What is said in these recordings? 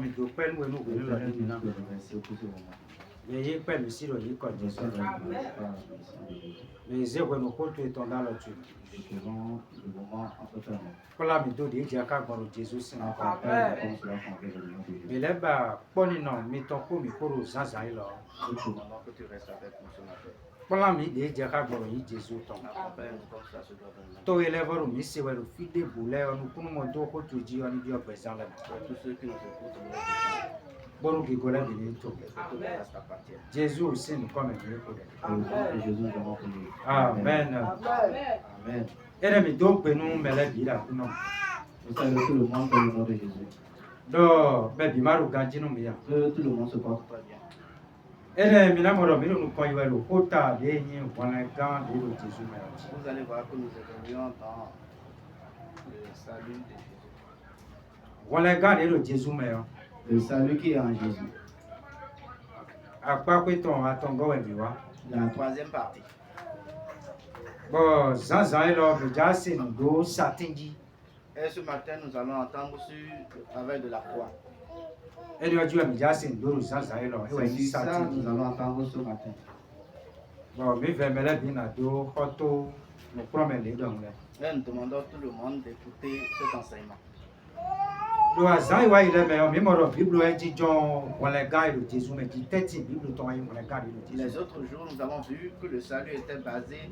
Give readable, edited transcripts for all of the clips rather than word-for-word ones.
mi do pẹ̀lú ẹnu òwe lọ nínú náà. Mais pas le siro yi ko Jésus. Les œuvres nous comptent étant dans le Dieu. Kola mi do de je ka gboro Jésus sin. Mais là ba poni non mi ton ko mi koro zaza ilo. Kola mi de je ka gboro yi Jésus ton. To élève mi se we fide boule onu kunu mo do ko tuji oni bi obesan la. Tous ceux qui nous écoutent bon qui collègue de tout. Jésus aussi nous comme Dieu. Amen. Amen. Et les donc nous mais la vie là non. Vous savez tout le monde connaît le nom de Jésus. Donc mais bimaru ganji nous bien. Tout le monde se porte très bien. Et les minamoro miro nous quand il va le kota de ni wana gan de Jésus mais. Vous allez voir que nous évoluons dans le salut de Jésus. Wana gan de Jésus mais. Le salut qui est en Jésus. À quoi que ton atongo et biwa. La troisième partie. Bon, Zanzan et l'homme, déjà c'est nous deux satingi. Et ce matin, nous allons entendre sur le travail de la croix. Et nous disons, déjà c'est nous deux Zanzan et l'homme. C'est ça que nous allons entendre ce matin. Bon, mais vers mes bien à deux, photo, nous prenons les dons. Et nous demandons à tout le monde d'écouter cet enseignement. Le hasard, il est meilleur, même dans la Bible, il dit John, on les garde de Jésus, mais qui tête Bible, on les garde de Jésus. Les autres jours, nous avons vu que le salut était basé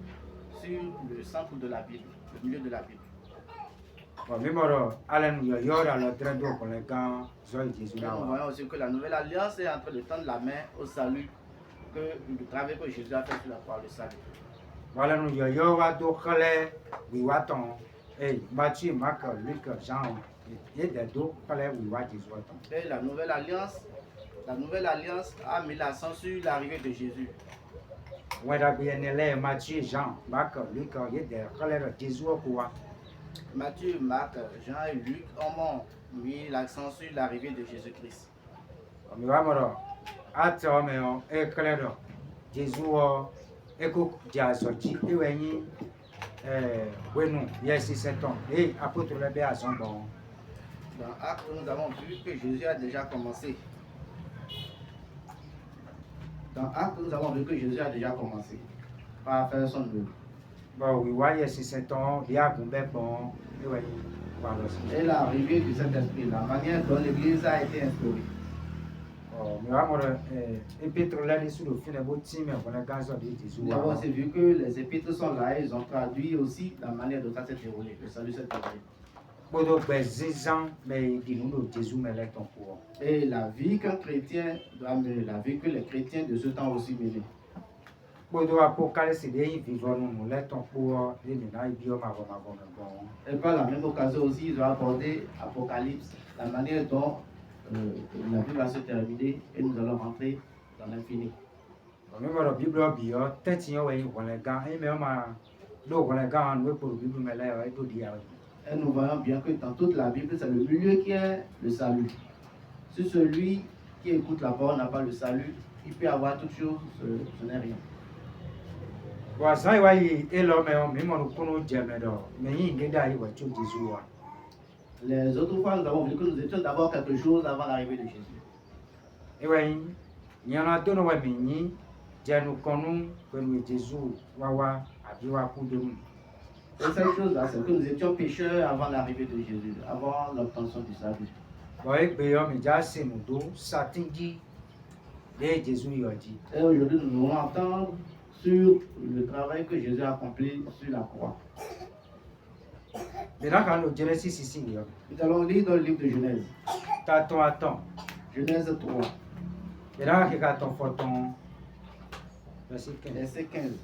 sur le centre de la Bible, le milieu de la Bible. Bon, même dans Alain, il y a le train d'eau pour les garde de Jésus. Nous voyons aussi que la nouvelle alliance est en train de tendre la main au salut, que le travail que Jésus a fait sur la croix, le salut. Voilà, nous y a deux chalets, oui, attends, et Matthieu, Marc, Luc, Jean. Et la nouvelle alliance a mis l'accent sur l'arrivée de Jésus. Matthieu, Jean, Marc, Luc, Matthieu, Marc, Jean et Luc ont mis l'accent sur l'arrivée de Jésus-Christ. Dans Actes, nous avons vu que Jésus a déjà commencé. Par faire son œuvre. Et l'arrivée du Saint-Esprit, la manière dont l'Église a été instaurée. Nous avons aussi vu que les épîtres sont là, ils ont traduit aussi la manière dont ça s'est déroulé, le salut s'est déroulé. Et la vie qu'un chrétien doit mener, la vie que les chrétiens de ce temps aussi mener. Et par la même occasion aussi, ils ont abordé Apocalypse, la manière dont la vie va se terminer et nous allons rentrer dans l'infini. Et nous voyons bien que dans toute la Bible, c'est le milieu qui est le salut. Si celui qui écoute la parole n'a pas le salut, il peut avoir toute chose, ce n'est rien. Les autres fois, nous avons vu que nous étions d'abord quelque chose avant l'arrivée de Jésus. Et cette chose-là, c'est que nous étions pécheurs avant l'arrivée de Jésus, avant l'obtention du salut. Et aujourd'hui, nous allons entendre sur le travail que Jésus a accompli sur la croix. Nous allons lire dans le livre de Genèse. Genèse 3. Verset 15.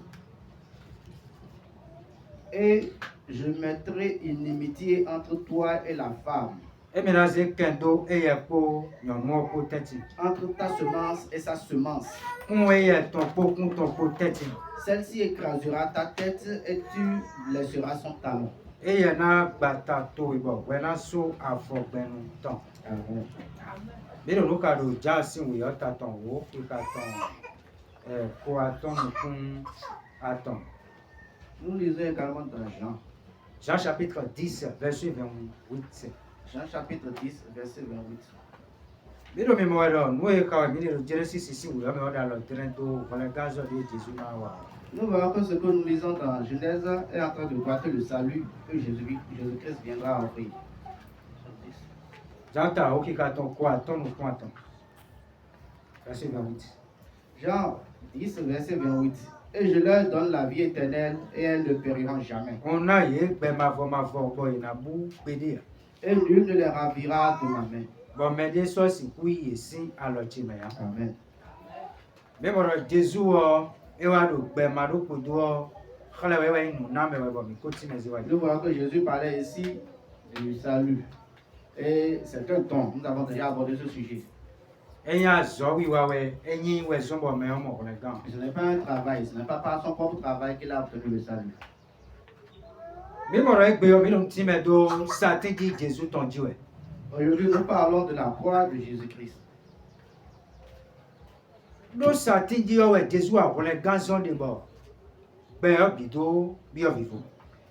Et je mettrai une inimitié entre toi et la femme, entre ta semence et sa semence. Celle-ci écrasera ta tête et tu blesseras son talon. Amen. Nous lisons également dans Jean. Jean chapitre 10, verset 28. Jean chapitre 10, verset 28. Biro mi mo ro nu e ka mi ni Genesis 6 wo me oda lo trento ko le gazo de Jésus ma wa. Nous voyons que ce que nous lisons dans Genèse est en train de voir que le salut que Jésus-Christ viendra offrir. Janta o ki ka ton ko aton ou ko aton. Verset 28. Jean 10, verset 28. Et je leur donne la vie éternelle et elles ne périront jamais. On a ye be ma vo boy na bu pede. Et nul ne les ravira de ma main. Bon me de so si ku yi sin alo chi me ya. Amen. Me mo ro Jésus o e wa do be ma do ko do khala we nu na me we bo mi ko ti na zi wa. Nous voyons que Jésus parlait ici du salut. Et c'est un temps, nous avons déjà abordé ce sujet. Enya zo wi wa we enyi we zo bo me o mo ko le gan. Ce n'est pas un travail, ce n'est pas par son propre travail qu'il a obtenu le salut. Me mo ro e gbe o mi no ti me do sa tin di Jésus ton ji we. Aujourd'hui, nous parlons de la croix de Jésus-Christ. Do sa tin di o we Jésus a ko le gan zo de bo. Be o bi do bi o vivo.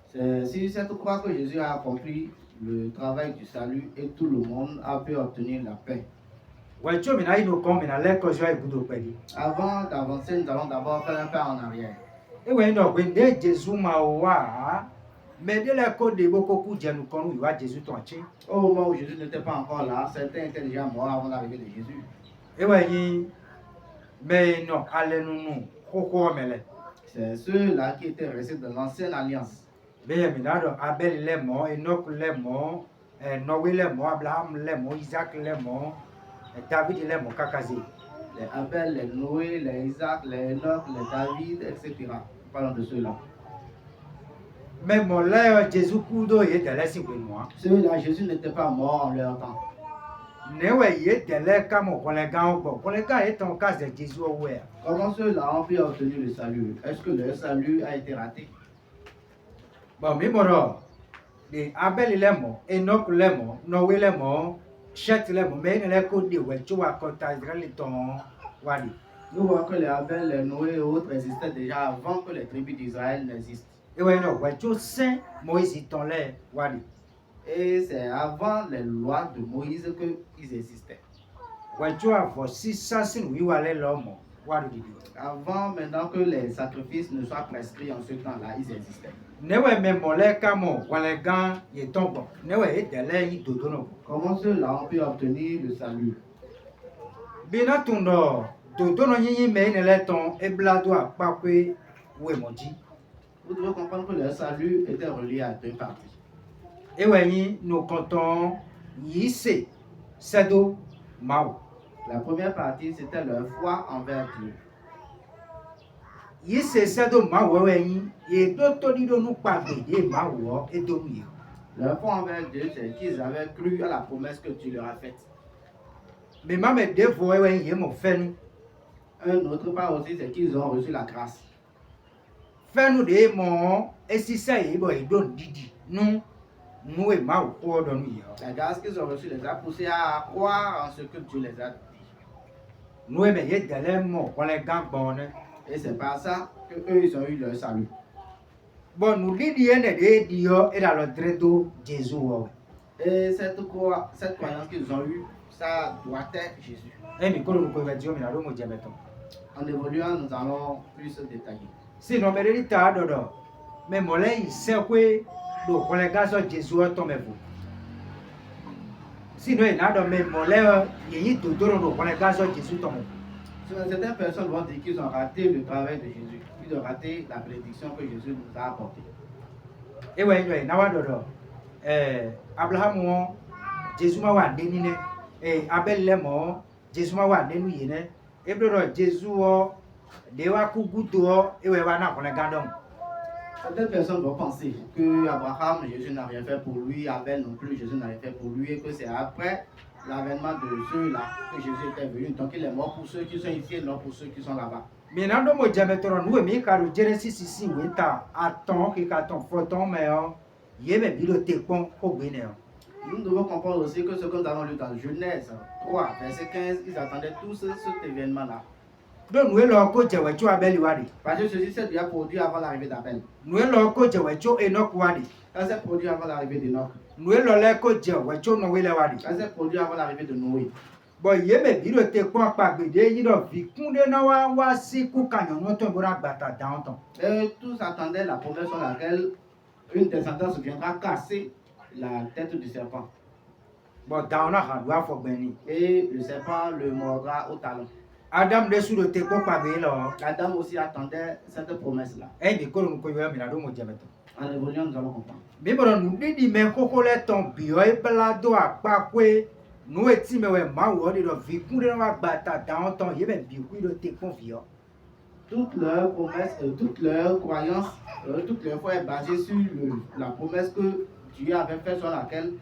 C'est sur cette croix que Jésus a accompli le travail du salut et tout le monde a pu obtenir la paix. We cho mi na ino kon mi na le ko zo e budo pe di. Avant d'avancer, nous allons d'abord faire un pas en arrière. E we no gbe de Jésus ma o wa me de le ko de bo ko ku je nu kon wi wa Jésus ton chi. Au moment où Jésus n'était pas encore là, certains étaient déjà morts avant l'arrivée de Jésus. E we yin me no ale nu nu ko ko me le. C'est ceux-là qui étaient restés dans l'ancienne alliance. Be mi na do Abel le mo, Enoch le mo, Noé le mo, Abraham le mo, Isaac le mo, David le mo kakazi. Les Abel, les Noé, les Isaac, les Enoch, les David, etc. Parlons de ceux-là. Mais mon là Jésus kudo ye de la si we moi. Ceux-là, Jésus n'était pas mort en leur temps. Ne we ye de la kamo ko le gan bo. Ko le gan est en cas de Jésus we. Comment ceux-là ont pu obtenir le salut? Est-ce que leur salut a été raté? Bon mi moro. De Abel le mo, Enoch le mo, Noé le mo, Chet le mo, mais ne le ko de we tu wa ko ta Israël ton wadi. Nous voyons que les Abel, les Noé et autres existaient déjà avant que les tribus d'Israël n'existent. E we no we tu saint Moïse ton le wadi. Et c'est avant les lois de Moïse qu'ils existaient. We tu a vo 600 wi wa le lo mo wadi di. Avant maintenant que les sacrifices ne soient prescrits en ce temps-là, ils existaient. Ne we me mo le kamo wa le gan ye ton bo. Ne we e de le yi dodo no. Comment ceux-là ont pu obtenir le salut? Bina tundo dodo no yin me ne le ton e blado a pa pe we mo ji. Vous devez comprendre que leur salut était relié à deux parties. E we yin no konton yi se sedo mawo. La première partie, c'était leur foi envers Dieu. Yi se sedo mawo we yin ye do to di do nu pa gbe ye mawo e do nu ye. Leur foi envers Dieu, c'est qu'ils avaient cru à la promesse que Dieu leur a faite. Me ma me devo we yin ye mo fe nu. Un autre part aussi, c'est qu'ils ont reçu la grâce. Fe nu de mo e si se ye bo e do didi nu nu e mawo ko do nu ye. La grâce qu'ils ont reçue les a poussés à croire en ce que Dieu les a dit. Nu e me ye de le mo ko le gan bon ne. Et c'est par ça qu'eux, ils ont eu leur salut. Bon, nous l'idée de Dieu et dans le dredo Jésus. Et cette croyance qu'ils ont eue, ça doit être Jésus. Et mais quand nous pouvons dire, mais nous diabetes. En évoluant, nous allons plus se détailler. Si nous mettons l'état d'ordre, mais moi là, il sait que le collègue de Jésus tombe vous. Si nous n'avons même moi là, il y a tout le collègue de Jésus tombe. Certaines personnes vont dire qu'ils ont raté le travail de Jésus. Ils ont raté la prédiction que Jésus nous a apportée. Et oui, Abraham, Jésus m'a dit déni, et Abel le mort, Jésus m'a dit déni, et puis Jésus, de wa kuguto, et ouais, va na qu'on gardons. Certaines personnes vont penser que Abraham, Jésus n'a rien fait pour lui, Abel non plus, Jésus n'a rien fait pour lui, et que c'est après l'avènement de ceux-là que Jésus était venu. Donc il est mort pour ceux qui sont ici et non pour ceux qui sont là-bas. Mais non, moi jamais trop nous mais car Genesis ici oui ta attend que ton photon mais il me bilo te pon au bénin. Nous devons comprendre aussi que ce que nous avons lu dans Genèse 3, verset 15, ils attendaient tous cet événement-là. Donc nous leur ko jewe cho Abel wadi. Parce que ceci s'est déjà produit avant l'arrivée d'Abel. Nous leur ko jewe cho Enoch wadi. Ça s'est produit avant l'arrivée d'Enoch. Nous leur ko jewe cho Noé wadi. Ça s'est produit avant l'arrivée de Noé. Bon, il y a des vidéos qui sont pas bédé, il y a des vidéos qui sont si coup quand on entend pour abattre dans ton. Et tous attendaient la promesse sur laquelle une descendance viendra casser la tête du serpent. Bon, dans la doit faut béni. Et le serpent le mordra au talon. Adam de sous le tépo pas bédé là. La dame aussi attendait cette promesse-là. Eh bien, quand on connaît mais la dame dit maintenant. En évoluant, nous allons comprendre. Mais bon, nous dit mais coco les ton bio et belado à pas quoi. Nous étions mais ouais ma ou de vidéo de abattre dans ton, il y a des vidéos de tépo vieux. Toutes leurs promesses, toutes leurs croyances, toutes leurs foi est basée sur la promesse que Dieu avait faite sur laquelle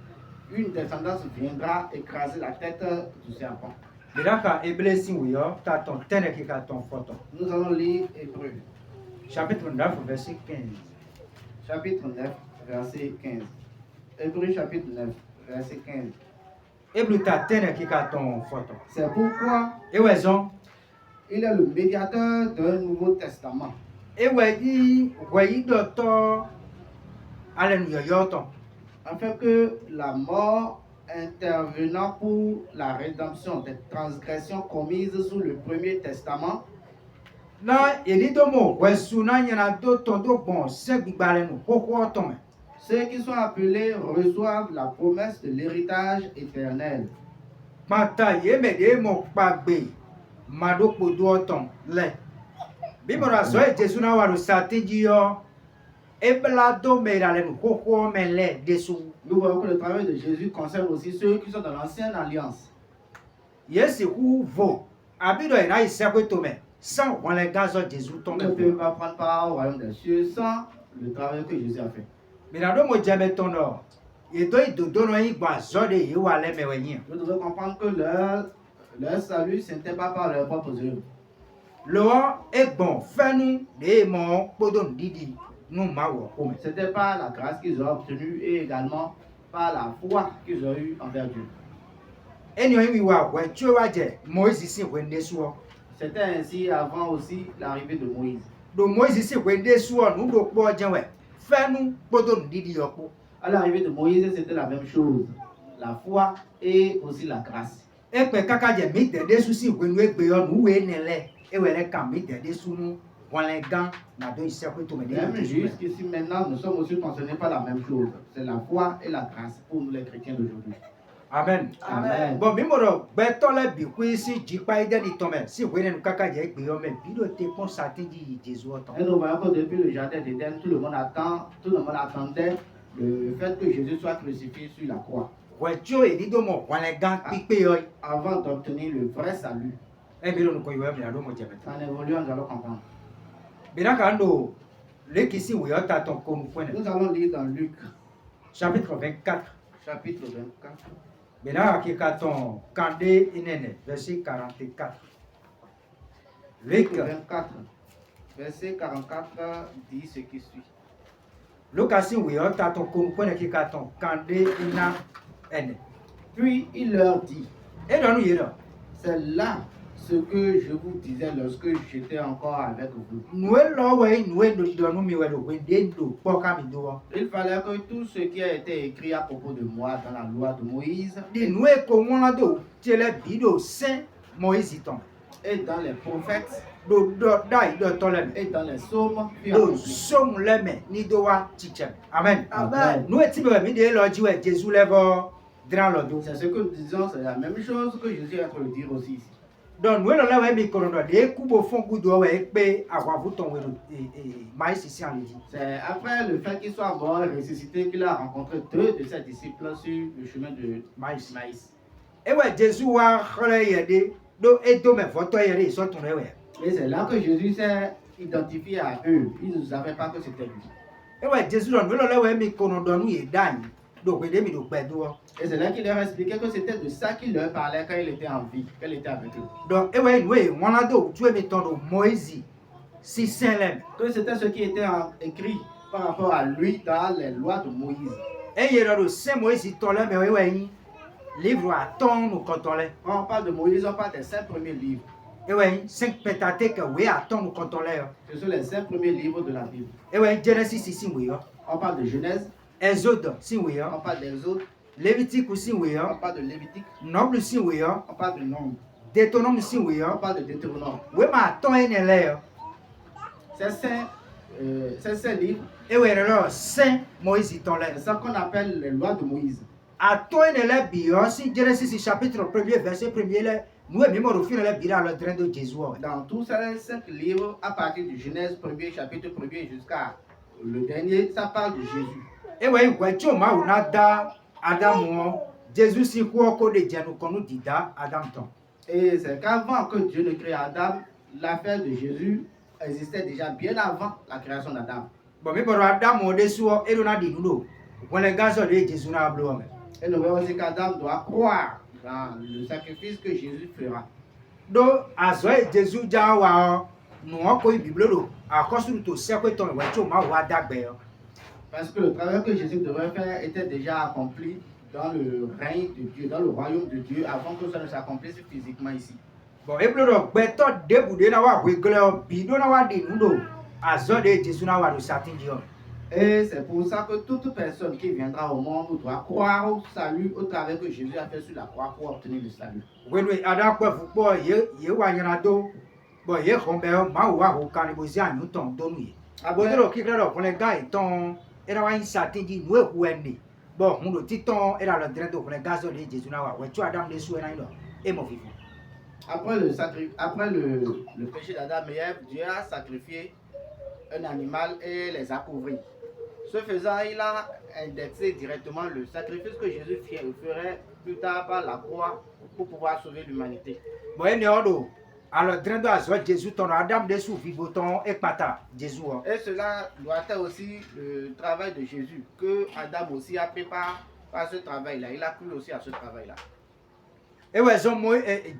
une descendance viendra écraser la tête du serpent. Mais là, quand Eblési ou yo, t'as ton tenez qui a ton photo. Nous allons lire Hébreu, Chapitre 9, verset 15. chapitre 9, verset 15. Hébreu, chapitre 9, verset 15. Hébreu t'as tenez qui a ton photo. C'est pourquoi Et ouais, zon. il est le médiateur d'un nouveau testament. Et ouais, docteur, allez nous yo ton. Afin que la mort intervenant pour la rédemption des transgressions commises sous le premier testament, Là, il dit de mots, ouais, souna y en a d'autres bon, c'est bibalen nous, pourquoi ton. ceux qui sont appelés reçoivent la promesse de l'héritage éternel. Mata ye me de mo pagbe, mado podo ton, le. Bimora so e Jesu na waru stratégie yo. Eblado me la le koko me le desu. Nous voyons que le travail de Jésus concerne aussi ceux qui sont dans l'ancienne alliance. Yes who vo. Abido e na isekwe to me. Sans on les gaz Jésus On ton ne peut pas prendre part au royaume des cieux sans le travail que Jésus a fait. Mirado mo jame ton no. Et toi, il donne un igba zode et ou ale me wenyi. Vous devez comprendre que leur salut, ce n'était pas par leurs propres œuvres. Lo e bon fenu de mo podon didi nous ma wo ko me. C'était par la grâce qu'ils ont obtenue et également par la foi qu'ils ont eue envers Dieu. Enyo wi wa we tue wa je Moïse si wende suo. C'était ainsi avant aussi l'arrivée de Moïse. Do Moïse si wende suo nu do po jenwe. Fenu podon didi yopo. À l'arrivée de Moïse, c'était la même chose. La foi et aussi la grâce. Ekpe kaka je mi de su si wenu egbe yo nu we nele. E we le kan mi de su nu wale gan na do ise ko to me de. Même jusqu'ici maintenant, nous sommes aussi concernés par la même chose. C'est la foi et la grâce pour nous les chrétiens d'aujourd'hui. Amen. Amen. Bon mi mo do gbe to le bi ku si jipa ide ni to me si we ne kaka je egbe yo me bi do te kon sa tin ji Jésus otan. Et nous voyons que depuis le jardin d'Éden, tout le monde attendait le fait que Jésus soit crucifié sur la croix. We tio e di do mo wale gan pipe yo. Avant d'obtenir le vrai salut. E bi do no ko yo mi ado mo je me. En évoluant, nous allons comprendre. Biraka ndo le kisi we yo ta ton ko nu fene. Nous allons lire dans Luc, Chapitre 24. chapitre 24. Biraka ki ka ton kande inene verset 44. Luc 24, verset 44 dit ce qui suit. Lokasi we yo ta ton ko nu fene ki ka ton kande ina ene. Puis il leur dit, E do nu yero. c'est là ce que je vous disais lorsque j'étais encore avec vous. Noue lo we noue do nu mi we do we de do po ka mi do. Il fallait que tout ce qui a été écrit à propos de moi dans la loi de Moïse Di noue ko wona do tele bi do saint Moïse ton. et dans les prophètes Do dai do tole me. et dans les psaumes fut Do accompli. som le me ni do wa teacher. Amen. Amen. Noue ti be mi de lo ji we Jésus levo dran lo do. C'est ce que nous disons, c'est la même chose que Jésus est en train de dire aussi ici. Donc nous là ouais mi kono de kubo fon gudo we pe awa vuton we mai sisi en dit. C'est après le fait qu'il soit mort et ressuscité qu'il a rencontré deux de ses disciples sur le chemin de Maïs. Maïs. Et ouais Jésus wa khole yede do e do me photo yede so ton we. Et c'est là que Jésus s'est identifié à eux. Ils ne savaient pas que c'était lui. Et ouais Jésus là nous là ouais mi kono do nu ye dan. Do we de mi do pe do. Et c'est là qu'il leur expliquait que c'était de ça qu'il leur parlait quand il était en vie, qu'elle était avec eux. Donc et ouais nous on a do tu mi ton do Moïse si saint lem. Que c'était ce qui était écrit par rapport à lui dans les lois de Moïse. Et yero do saint Moïse ton le me we yin. Livre à ton nous quand on le. Quand on parle de Moïse, on parle des 5 premiers livres. Et ouais 5 Pentateuque we à ton nous quand on le. Ce sont les 5 premiers livres de la Bible. Et ouais Genesis ici we yo. On parle de Genèse, Exode si we yo. on parle d'Exode, Lévitique aussi on oui hein. parle de Lévitique, Nombre aussi oui hein. on parle de Nombre, Deutéronome aussi oui on hein. parle de Deutéronome. Oui ma ton ene le. Ces cinq livres, Et oui alors Saint Moïse ton c'est le. ça qu'on appelle les lois de Moïse. A ton ene le bio si Genesis chapitre 1er verset 1er le. Nous et même au fin le bira le train de Jésus. Dans tous ces 5 livres, à partir du Genèse 1er, chapitre 1er jusqu'à le dernier, ça parle de Jésus. Et oui, ouais, ma una da Adam Jésus si quoi ko de Dieu nous dida Adam ton. Et c'est qu'avant que Dieu ne crée Adam, l'affaire de Jésus existait déjà bien avant la création d'Adam. Bon, mais pour Adam, on est sur et on a dit nous. Quand les gars sont des Jésus n'a pas. Et nous voyons aussi qu'Adam doit croire dans le sacrifice que Jésus fera. Donc, à ce Jésus jawa, nous on connaît Bible lo. À cause de tout ça que ton ouais, tu m'as wa dagbe. Parce que le travail que Jésus devait faire était déjà accompli dans le règne de Dieu, dans le royaume de Dieu, avant que ça ne s'accomplisse physiquement ici. Bon, et pour le beto débouder na wa wiggle, bido na wa di nous. À ce de Jésus na wa de satin Dieu. Et c'est pour ça que toute personne qui viendra au monde doit croire au salut au travail que Jésus a fait sur la croix pour obtenir le salut. Oui, Adam quoi vous pas ye wa yana do. Bon, ye kombe ma wa ho kan bo si anu ton do nu. Abodoro ki claro pour les gars ton era wa satin di nous e huende. Bon, on ti ton era le droit pour les gars de Jésus na wa. Ouais, tu Adam de sou na ino. Et mon vivant. Après le péché d'Adam et Ève, Dieu a sacrifié un animal et les a couverts. Ce faisant, il a indexé directement le sacrifice que Jésus ferait plus tard par la croix pour pouvoir sauver l'humanité. Bon, et néodo. Alors, droit de azwa Jésus ton Adam de sou vivant ton et pata Jésus. Et cela doit être aussi le travail de Jésus que Adam aussi a préparé par ce travail-là. Il a cru aussi à ce travail-là. Et ouais,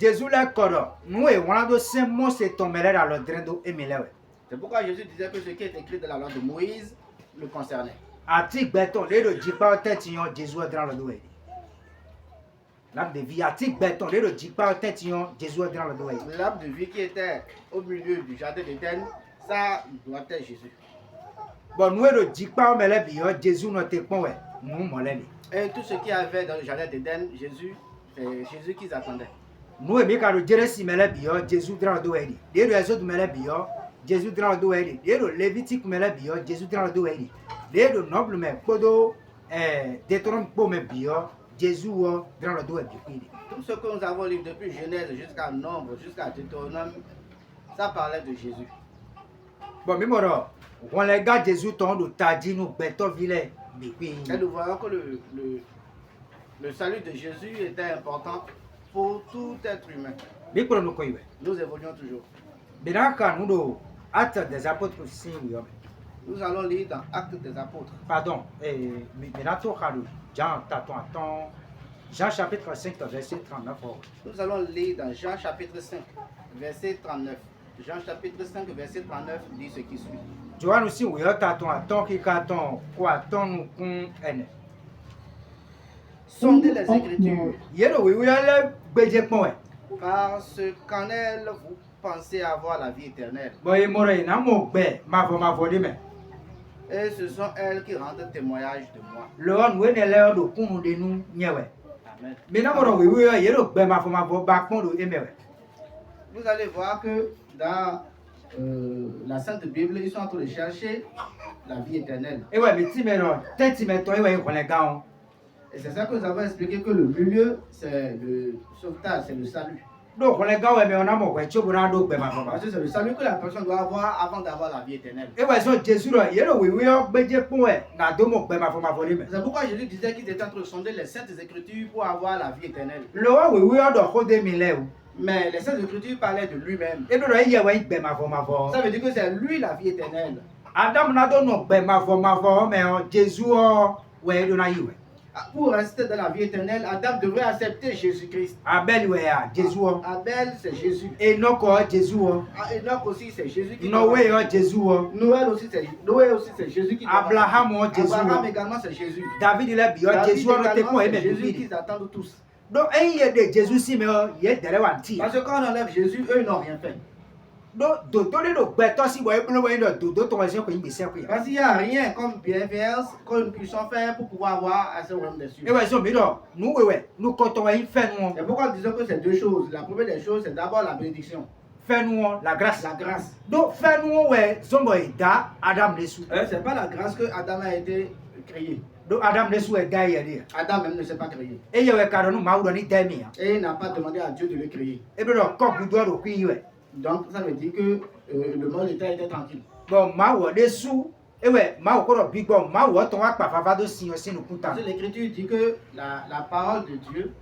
Jésus l'a corps. Nous et on do saint mo c'est ton mêlé dans le droit de emelewe. C'est pourquoi Jésus disait que ce qui est écrit dans la loi de Moïse le concernait. Ati beton le do jipa tetion Jésus dans le doué. L'arbre de vie ati beton le do jipa tetion Jésus dans le doué. L'arbre de vie qui était au milieu du jardin d'Éden, ça doit être Jésus. Bon, nous le jipa mêlé bio Jésus no te pon ouais. Nous molé. Et tout ce qu'il y avait dans le jardin d'Éden, c'est Jésus qu'ils attendaient. Nous et Mika le Jérémie mêlé bio Jésus dans le doué. Les réseaux de mêlé bio Jésus dans le doué. Les Lévitique mêlé bio Jésus dans le doué. Les nobles mais podo Deutéronome pour me bio Jésus dans le doué. Tout ce que nous avons lu depuis Genèse jusqu'à Nombre, jusqu'à Deutéronome, ça parlait de Jésus. Bon, mais moi, on les gars Jésus ton de tadi nous beto ville. Et nous voyons que le salut de Jésus était important pour tout être humain. Nous évoluons toujours. Nous allons lire dans Actes des Apôtres. Pardon, Jean chapitre 5, verset 39. Nous allons lire dans Jean chapitre 5, verset 39. Jean chapitre 5, verset 39 dit ce qui suit. Joanne aussi, oui, qui Sondez les Écritures. Parce qu'en elles, vous pensez avoir la vie éternelle. Et ce sont elles qui rendent témoignage de moi. Amen. Vous allez voir que dans la Sainte Bible, ils sont en train de chercher la vie éternelle. Et c'est ça que nous avons expliqué, que le milieu, c'est le sauvetage, c'est le salut. Parce que c'est le salut que la personne doit avoir avant d'avoir la vie éternelle. C'est pourquoi Jésus disait qu'il était en train de sonder les Saintes Écritures pour avoir la vie éternelle. Mais les Saintes Écritures parlaient de lui-même. Ça veut dire que c'est lui la vie éternelle. Pour rester dans la vie éternelle, Adam devrait accepter Jésus-Christ. Abel, c'est Jésus. Enoch aussi, c'est Jésus qui Noé aussi, c'est Jésus qui Abraham également, c'est Jésus. David également, c'est Jésus qu'ils attendent tous. Donc, parce que quand on enlève Jésus, eux, ils n'ont rien fait. Parce qu'il n'y a rien comme bienveillance qu'on puisse faire pour pouvoir avoir à ce royaume des cieux. Et pourquoi disons que c'est deux choses. La première des choses, c'est d'abord la bénédiction. La grâce. La grâce. Donc, c'est pas la grâce que Adam a été créé. Donc, Adam même ne s'est pas créé. Et il n'a pas demandé à Dieu de le créer. Donc, ça veut dire que le monde était tranquille. Bon, l'écriture dit que la parole de Dieu,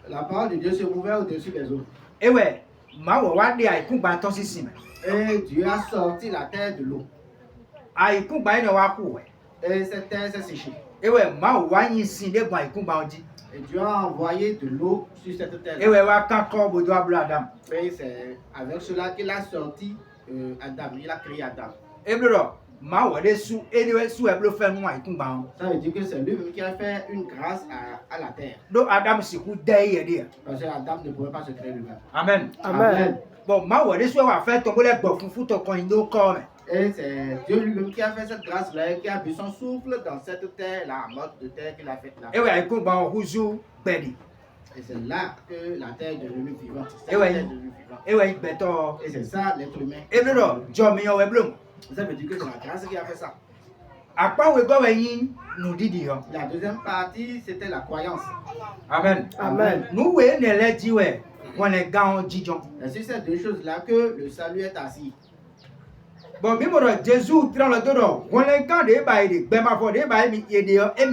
la parole de Dieu se mouvait au-dessus des eaux. Et Dieu a sorti la terre de l'eau. Et cette terre s'est séchée. Et Dieu a envoyé de l'eau sur cette terre. Et c'est avec cela qu'il a sorti Adam. Il a créé Adam. Ça veut dire que c'est lui-même qui a fait une grâce à la terre. Parce que Adam ne pouvait pas se créer lui-même. Amen. Amen. Bon, et c'est Dieu lui-même qui a fait cette grâce-là, qui a vu son souffle dans cette terre, la mode de terre qu'il a faite là. Et c'est là que la terre est devenue vivante. Et c'est ça l'être humain. Ça veut dire que c'est la grâce qui a fait ça. La deuxième partie, c'était la croyance. Amen. Amen. Et c'est ces deux choses-là que le salut est assis. Bon, Jésus dans le dos. On est quand des bails, ben ma foi, des bails, il y a des et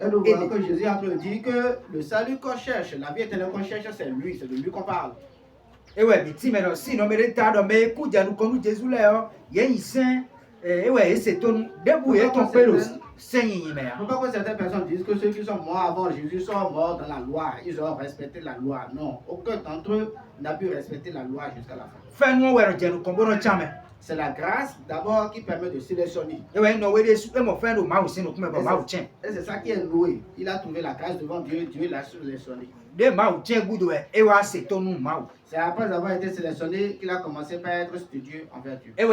nous voyons que Jésus est en train de dire que le salut qu'on cherche, la vie éternelle qu'on cherche, c'est lui, c'est de lui qu'on parle. Et ouais, mais si maintenant, si non, mais les tas de mais écoute, nous connaissons Jésus là, il y a une saint, et ouais, c'est ton debout et ton père saint. Pourquoi que certaines personnes disent que ceux qui sont morts avant Jésus sont morts dans la loi, ils ont respecté la loi? Non, aucun d'entre eux n'a pu respecter la loi jusqu'à la fin. Fais-nous ouais, nous comprenons jamais. C'est la grâce d'abord qui permet de sélectionner. Et c'est ça qui est loué. Il a trouvé la grâce devant Dieu, Dieu l'a sélectionné. C'est après avoir été sélectionné qu'il a commencé par être studieux envers Dieu. Et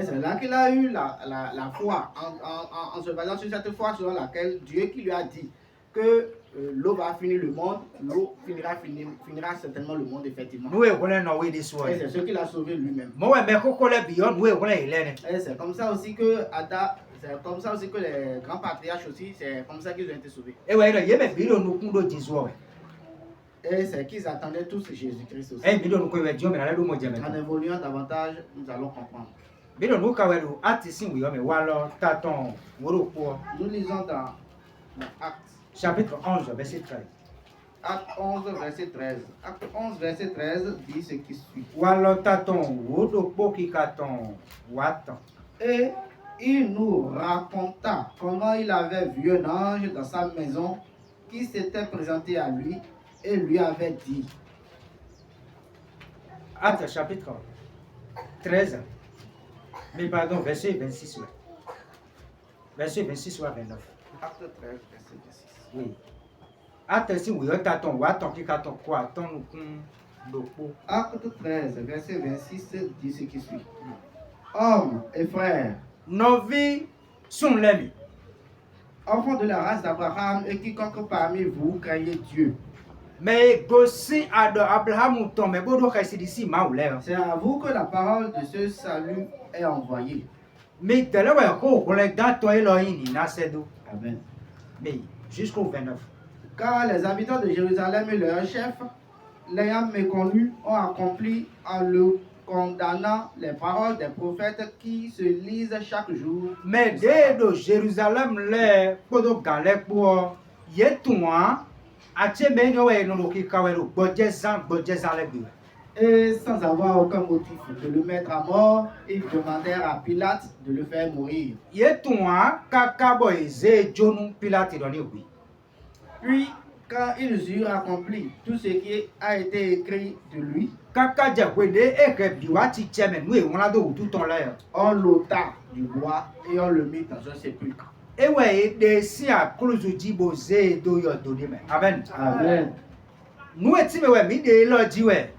c'est là qu'il a eu la foi, en se basant sur cette foi selon laquelle Dieu qui lui a dit que l'eau va finir le monde, l'eau finira certainement le monde, effectivement. Et c'est ce qu'il a sauvé lui-même. Et c'est comme ça aussi que c'est comme ça aussi que les grands patriarches aussi, c'est comme ça qu'ils ont été sauvés. Et c'est qu'ils attendaient tous Jésus-Christ aussi. En évoluant davantage, nous allons comprendre. Nous lisons dans Actes. Chapitre 11, verset 13. Acte 11, verset 13. Acte 11, verset 13 dit ce qui suit. Et il nous raconta comment il avait vu un ange dans sa maison qui s'était présenté à lui et lui avait dit. Acte chapitre 13. Mais pardon, verset 26. Verset 26 à 29. Acte 13, verset 26. Oui. Acte 13, verset 26 dit ce qui suit. Hommes et frères, nos vies sont les enfants de la race d'Abraham et quiconque parmi vous craignez Dieu. Mais c'est à vous que la parole de ce salut est envoyée. Mais Amen. Mais jusqu'au 29. Car les habitants de Jérusalem et leurs chefs, l'ayant méconnu, ont accompli en le condamnant les paroles des prophètes qui se lisent chaque jour. Mais dès de Jérusalem, les Podogales pour Yetouan, et sans avoir aucun motif de le mettre à mort, ils demandèrent à Pilate de le faire mourir. Puis, quand ils eurent accompli tout ce qui a été écrit de lui, on l'ôta du bois et on le mit dans un sépulcre. Et ouais, des si à cause du bosé do yo do de me. Amen. Amen. Nous eti me ouais mi de lo di ouais.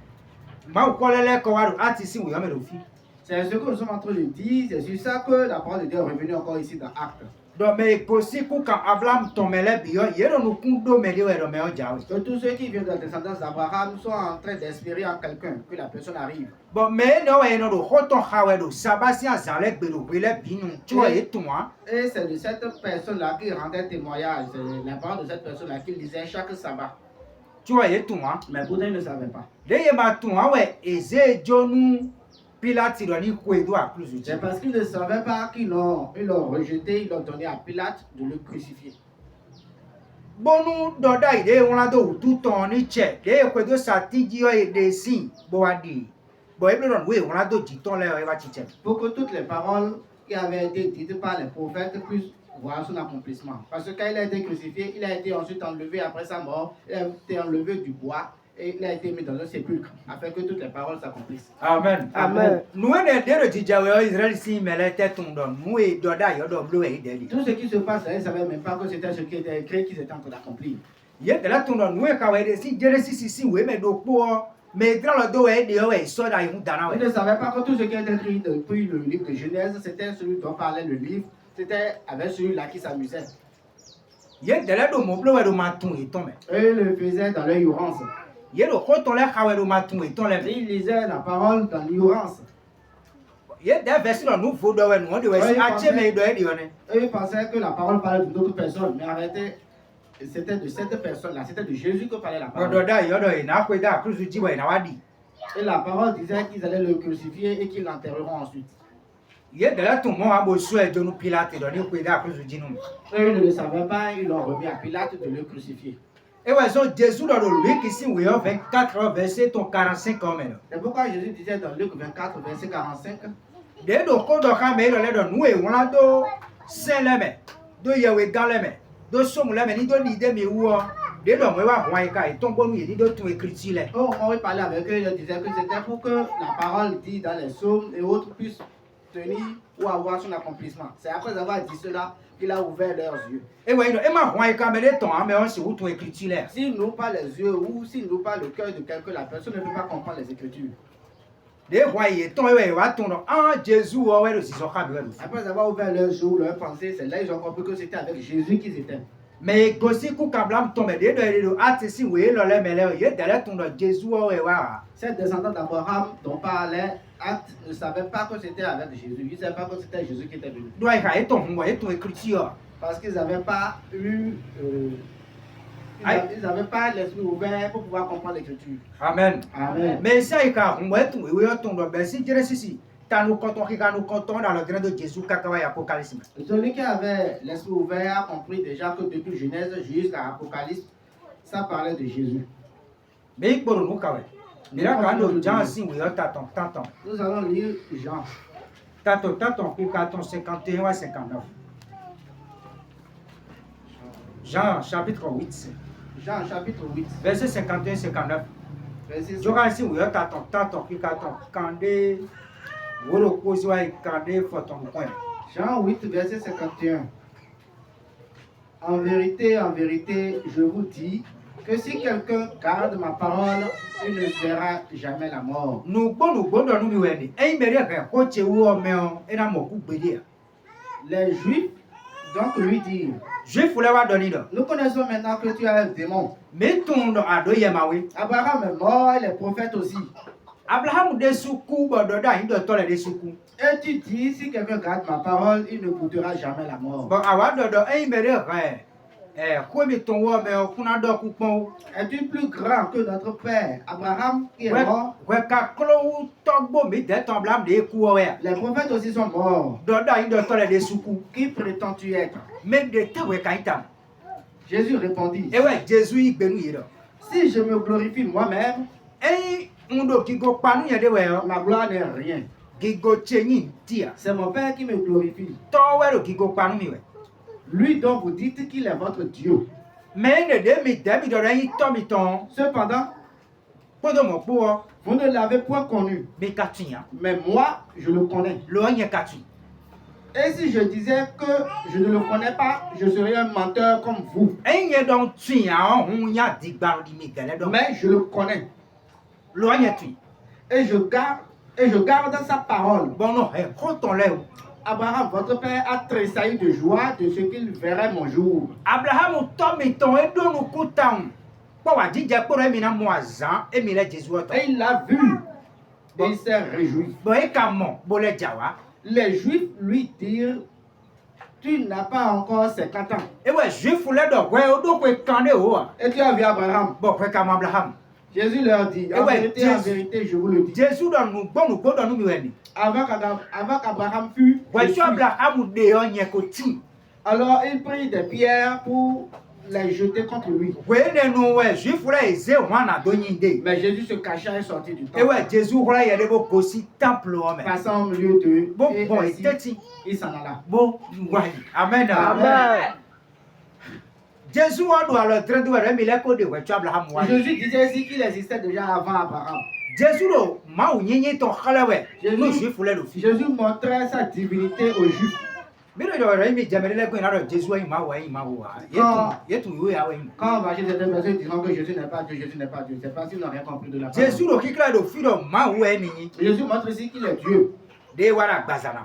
Ma ko lele ko wa ati si we yo me lo fi. C'est ce que nous sommes en train de dire. C'est sur ça que la parole de Dieu est revenue encore ici dans Actes. Donc mais kosi ku kan Abraham tomele bi yo yero no kun do me de we do me o ja we. Que tous ceux qui viennent de la descendance d'Abraham sont en train d'espérer en quelqu'un, que la personne arrive. Bon mais no we no do hoton hawe do sabasi azale gbe do wele binu tu e tun wa. Et c'est de cette personne-là qui rendait témoignage. C'est la parole de cette personne-là qui lisait chaque sabbat. Tu e tun wa. Mais pourtant, il ne savait pas. De ye ma tun wa we eze jonu Pilate do ni ku edo a plus C'est parce qu'ils ne savaient pas qu'ils l'ont rejeté, ils l'ont donné à Pilate de le crucifier. Bonu doda ide won do tu ton ni che de ku edo satiji o ede sin bo adi. Bo e blon we won do ji ton le o e ba chiche. Pour que toutes les paroles qui avaient été dites par les prophètes puissent voir son accomplissement. Parce que quand il a été crucifié, il a été ensuite enlevé après sa mort, il a été enlevé du bois et il a été mis dans un sépulcre afin que toutes les paroles s'accomplissent. Amen. Amen. Nous ne de jijawe Israël si mele tetun don nous e doda yo do blo e deli. Tout ce qui se passe là, ils ne savaient même pas que c'était ce qui était écrit qui s'était en train d'accomplir. Ye de la tun don nous e ka we de si Genesis si we me do po me dra lo do e de o e so da yu dana Ils we. ne savaient pas que tout ce qui était écrit depuis le livre de Genèse, c'était celui dont parlait le livre, c'était avec celui-là qui s'amusait. Ye de la do mo blo we do matun e ton me. Eux ils le faisaient dans leur ignorance. Ye do hoton le ka we do matun e ton le. Ils lisaient la parole dans l'ignorance. Ye de verset do nous vo do we no de we si a che me do e de one. Eux ils pensaient que la parole parlait d'une autre personne, mais arrêtez, c'était de cette personne-là, c'était de Jésus que parlait la parole. Doda yo do e na ku da cruise ji we na wadi. Et la parole disait qu'ils allaient le crucifier et qu'ils l'enterreront ensuite. Ye de la tun mo abo so e do nu Pilate do ni ku da cruise ji nu. Eux ils ne le savaient pas, ils l'ont remis à Pilate de le crucifier. Et ouais, so Jésus dans Luc ici, oui, 24 verset ton 45 comme là. C'est pourquoi Jésus disait dans Luc 24, verset 45, De do ko do ka me le do nu e won do sen le me. Do ye we gan le me. Do so mu le me ni do ni de mi wo. De do mo wa hwan ka e ton bonu ye ni do tun écriture le. au moment où il parlait avec eux, il disait que c'était pour que la parole dit dans les psaumes et autres puisse tenir ou avoir son accomplissement. C'est après avoir dit cela qu'il a ouvert leurs yeux. Et ouais, e ma hwan ka me de ton a me on se ou tun écriture le. S'il n'ouvre pas les yeux ou s'il n'ouvre pas le cœur de quelqu'un, la personne ne peut pas comprendre les Écritures. De hwan ye ton e we wa ton do ah Jésus o we do si so ka be we. Après avoir ouvert leurs yeux, leurs pensées, c'est là qu'ils ont compris que c'était avec Jésus qu'ils étaient. Mais gosi ku kablam ton me de do atisi we lo le me le ye de la ton do Jésus o we wa. Ces descendants d'Abraham dont parlait Actes ne savaient pas que c'était avec Jésus. Ils ne savaient pas que c'était Jésus qui était venu. Do ai ka e ton hwan e ton écriture. Parce qu'ils n'avaient pas eu... ils n'avaient pas l'esprit ouvert pour pouvoir comprendre l'Écriture. Amen. Amen. Mais ça il ka hwan tu we yo ton do be si Genesis ta nous quand on regarde nous quand on dans le grain de Jésus kakawa Apocalypse. Celui qui avait l'esprit ouvert a compris déjà que depuis Genèse jusqu'à Apocalypse, ça parlait de Jésus. Mais il faut nous kawe. Il a quand nous Jean si we yo taton. Nous allons lire Jean. Taton puis carton 51 à 59. Jean chapitre 8 Jean chapitre 8, verset 51 59. verset 5. Joga si we yo taton puis carton kande woro kozi wa kande foton point. Jean 8, verset 51. En vérité, je vous dis que si quelqu'un garde ma parole, il ne verra jamais la mort. Nous bon do nous mi weni. E mbere ka ko che wo me o e na mo ku gbede. Les Juifs donc lui dirent, Juif le wa doni do. nous connaissons maintenant que tu as un démon. Mais ton do ado ye mawe. Abraham est mort et les prophètes aussi. Abraham de suku bodo da hindo tole de suku. Et tu dis, si quelqu'un garde ma parole, il ne goûtera jamais la mort. Bon awa dodo e mbere ka ko mi ton wo me o kuna do ku pon. Es-tu plus grand que notre père Abraham qui est mort? We ka klo togbo mi de ton blam de ku o ya. Les prophètes aussi sont morts. Dodo hindo tole de suku. Qui prétends-tu être? Mais de ta we ka itam. Jésus répondit, E we Jésus igbenu yi do. si je me glorifie moi-même, E ndo ki go panu ye de we o. ma gloire n'est rien. Ki go chenyi tia. C'est mon Père qui me glorifie. To we ro ki go panu mi we. Lui dont vous dites qu'il est votre Dieu. Mais ne de mi do yi to mi ton. Cependant, Podo mo po o. vous ne l'avez point connu. Mi ka tinya. Mais moi, je le connais. Lo anye ka ti. Et si je disais que je ne le connais pas, je serais un menteur comme vous. Et y a donc tiens, on y a dit bardi Miguel. Mais je le connais. Loin tu. Et je garde sa parole. Bon non, quand on l'a. Abraham, votre père, a tressailli de joie de ce qu'il verrait mon jour. Abraham tom et ton et don au coton. Pour a dit pour Emina Moisan, Emile Jésus. Et il l'a vu. Et il s'est réjoui. Bon, et comment, Bolé Jawa. Les Juifs lui dirent, tu n'as pas encore 50 ans. Et ouais, Juif voulait donc, ouais, au donc, ouais, quand est où? Et tu as vu Abraham. Bon, ouais, comme Abraham. Jésus leur dit, en vérité, je vous le dis. Jésus donne nous, bon, nous, dans nous, Avant qu'Abraham fût, ouais, tu Abraham ou déon, y a côté. alors il prit des pierres pour les jeter contre lui. Ouais, nous, ouais, Juif voulait aiser, on a donné idée. Mais Jésus se cacha et sortit du temple. Et ouais, Jésus voulait y aller au aussi temple, mais. Passant au milieu d'eux, Bon, et bon, ainsi, il s'en alla. bon, ouais, amen. Amen. Jésus a doit le train de remettre les codes de Abraham. Jésus disait ainsi qu'il existait déjà avant Abraham. Jésus, ma ou n'y ton khalawe. Jésus, Juif voulait le fils. Jésus montrait sa divinité aux Juifs. Mais le Rémi Jamel est going Jésus et Mawa. Yet you are. Quand on va chez certaines personnes disant que Jésus n'est pas Dieu, Jésus n'est pas Dieu, c'est parce qu'ils n'ont rien compris de la parole. Jésus, le qui clade au fil de Maoueni. Jésus montre ici qu'il est Dieu, De Wara Bazana.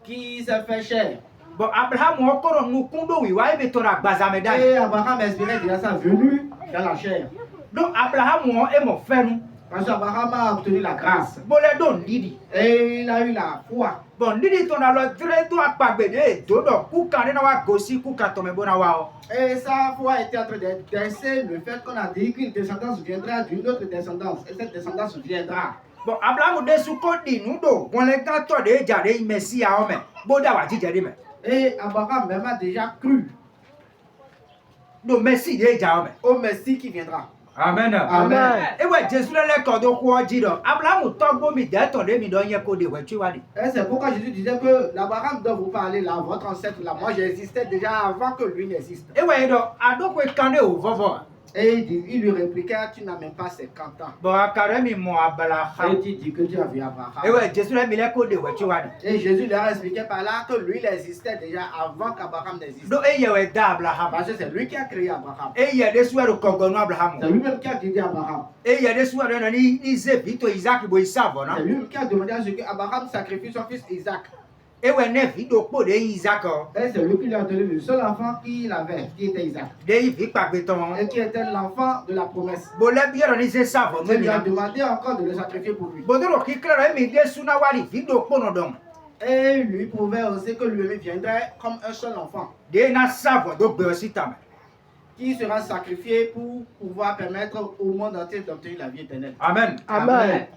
qui s'est fait chair. Bon, Abraham, encore nous kondo, oui, ouais, ton Bazameda. Et Abraham espérait déjà sa venue dans la chair. Donc, Abraham est mon frère. Parce qu'Abraham a obtenu la grâce. Bon, les dons, Didi. Et il a eu la foi. Bon, Didi, ton a le train de Pabede, Dodo, Koukane, Nawa, Gossi, Koukatome, Bonawao. Et sa foi était en train d'exercer le fait qu'on a dit qu'une descendance viendra d'une autre descendance. Et cette descendance viendra. Bon, Abraham, de Soukodi, nous, on les gâteaux de Jade, Messi à Homme. Boda, Jade, et Abraham même a déjà cru. Donc, Messi de Jade. Au Messie qui viendra. Amen. Amen. Et ouais, Jésus l'a cordé au quoi dit donc. Abraham, tombe, mi d'attendre, mi donne un code, ouais, tu vois. Et c'est pourquoi Jésus disait que l'Abraham dont vous parlez là, votre ancêtre là, moi j'existais déjà avant que lui n'existe. Et ouais, donc, à donc, ouais, quand est au vovant. Et il lui répliqua, tu n'as même pas 50 ans. Bon, à carrément, moi, Abraham. Et tu dis que tu as vu Abraham. Et ouais, Jésus l'a mis le code, ouais, tu vois. Et Jésus leur expliquait par là que lui il existait déjà avant qu'Abraham n'existe. Donc, il y a ouais, d'Abraham. Parce que c'est lui qui a créé Abraham. Et il y a des soirs au Congo, Abraham. C'est lui-même qui a créé Abraham. Et il y a des soirs où il s'est vite, Isaac, il savent, non? C'est lui-même qui a demandé à ce que Abraham sacrifie son fils Isaac. Et ouais, neuf, il doit pas de Isaac. Et c'est lui qui lui a donné le seul enfant qu'il avait, qui était Isaac. Il vit pas béton. Et qui était l'enfant de la promesse. Bon, là, bien, on est savent. Il lui a demandé encore de le sacrifier pour lui. Bon, donc, il crée, mais des sounawari, il doit pas non donc. Et il lui prouvait aussi que lui-même viendrait comme un seul enfant. Des na savent, donc, aussi, tam. Qui sera sacrifié pour pouvoir permettre au monde entier d'obtenir la vie éternelle. Amen. Amen.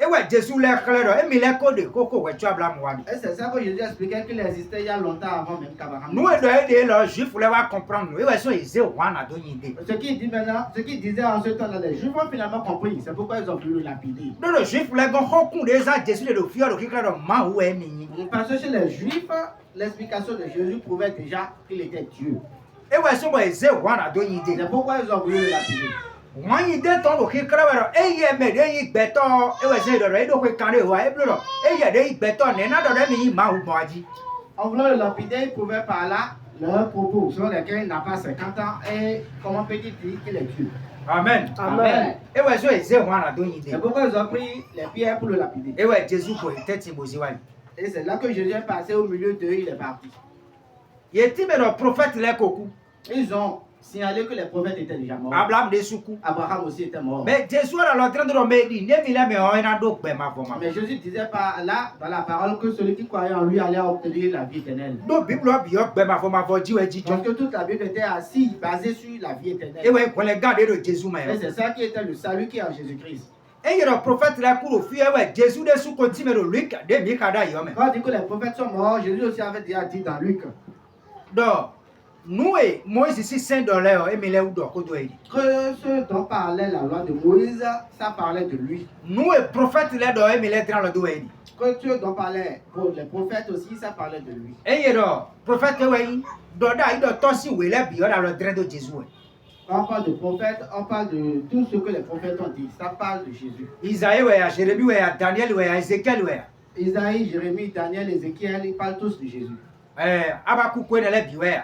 Et ouais, Jésus l'a clair, et mais les codes, coco, ouais, tu as blâmé. Et c'est ça que Jésus expliquait qu'il existait il y a longtemps avant même qu'Abraham. Nous, et les juifs voulaient comprendre. Et ouais, ça, ils étaient, on a donné idée. Ce qu'il dit maintenant, ce qu'il disait en ce temps-là, les Juifs ont finalement compris. C'est pourquoi ils ont voulu le lapider. Non, les juifs voulaient qu'on rencontre des gens, Jésus, le fier, qui clair, ma ou est mini. Parce que chez les Juifs, l'explication de Jésus prouvait déjà qu'il était Dieu. Et ouais, ça, ouais, ils on a donné idée. C'est pourquoi ils ont voulu le lapider. Moi, il est temps de créer et il y a des béton, et ouais, c'est de l'aide au carré, ouais, et il y a des béton, et n'a pas de ma ou dit. En voulant le lapider, ils pouvaient par là leurs propos, selon lesquels il n'a pas 50 ans, et comment peut-il dire qu'il est Dieu. Amen. Amen. Et ouais, ça, ils on a donné idée. C'est pourquoi ils ont pris les pierres pour le lapider. Et ouais, Jésus, pour être Timoziwali. Et c'est là que Jésus est passé au milieu d'eux, il est parti. Il était le prophète, les cocos. Ils ont signalé que les prophètes étaient déjà morts. Abraham de Soukou. Abraham aussi était mort. Mais Jésus a l'entrain de me dire, mais Jésus disait par là, dans la parole, que celui qui croyait en lui allait obtenir la vie éternelle. Donc, Bible, Parce que toute la Bible était assise, basée sur la vie éternelle. Et ouais, pour les garder de Jésus, et c'est ça qui était le salut qui est en Jésus-Christ. Et il y a le prophète là pour le fuir, ouais, Jésus de sous continue de Luc, de Mikada, yome. Quand on dit que les prophètes sont morts, Jésus aussi avait déjà dit dans Luc. Donc, nous et Moïse ici, Saint Dollar, et Mélé ou Doko, que ce dont parlait la loi de Moïse, ça parlait de lui. Nous et prophète là, et Mélé dans le doué. Que ce dont parlaient les prophètes aussi, ça parlait de lui. Et il y a le prophète, ouais, Doda, il doit tossi, où il est bien dans le train de Jésus. Quand on parle de prophète, on parle de tout ce que les prophètes ont dit. Ça parle de Jésus. Isaïe, ouais, Jérémie, ouais, Daniel, ouais, Ézéchiel, ouais. Isaïe, Jérémie, Daniel, Ézéchiel, ils parlent tous de Jésus. Abakou kwe nele biwe.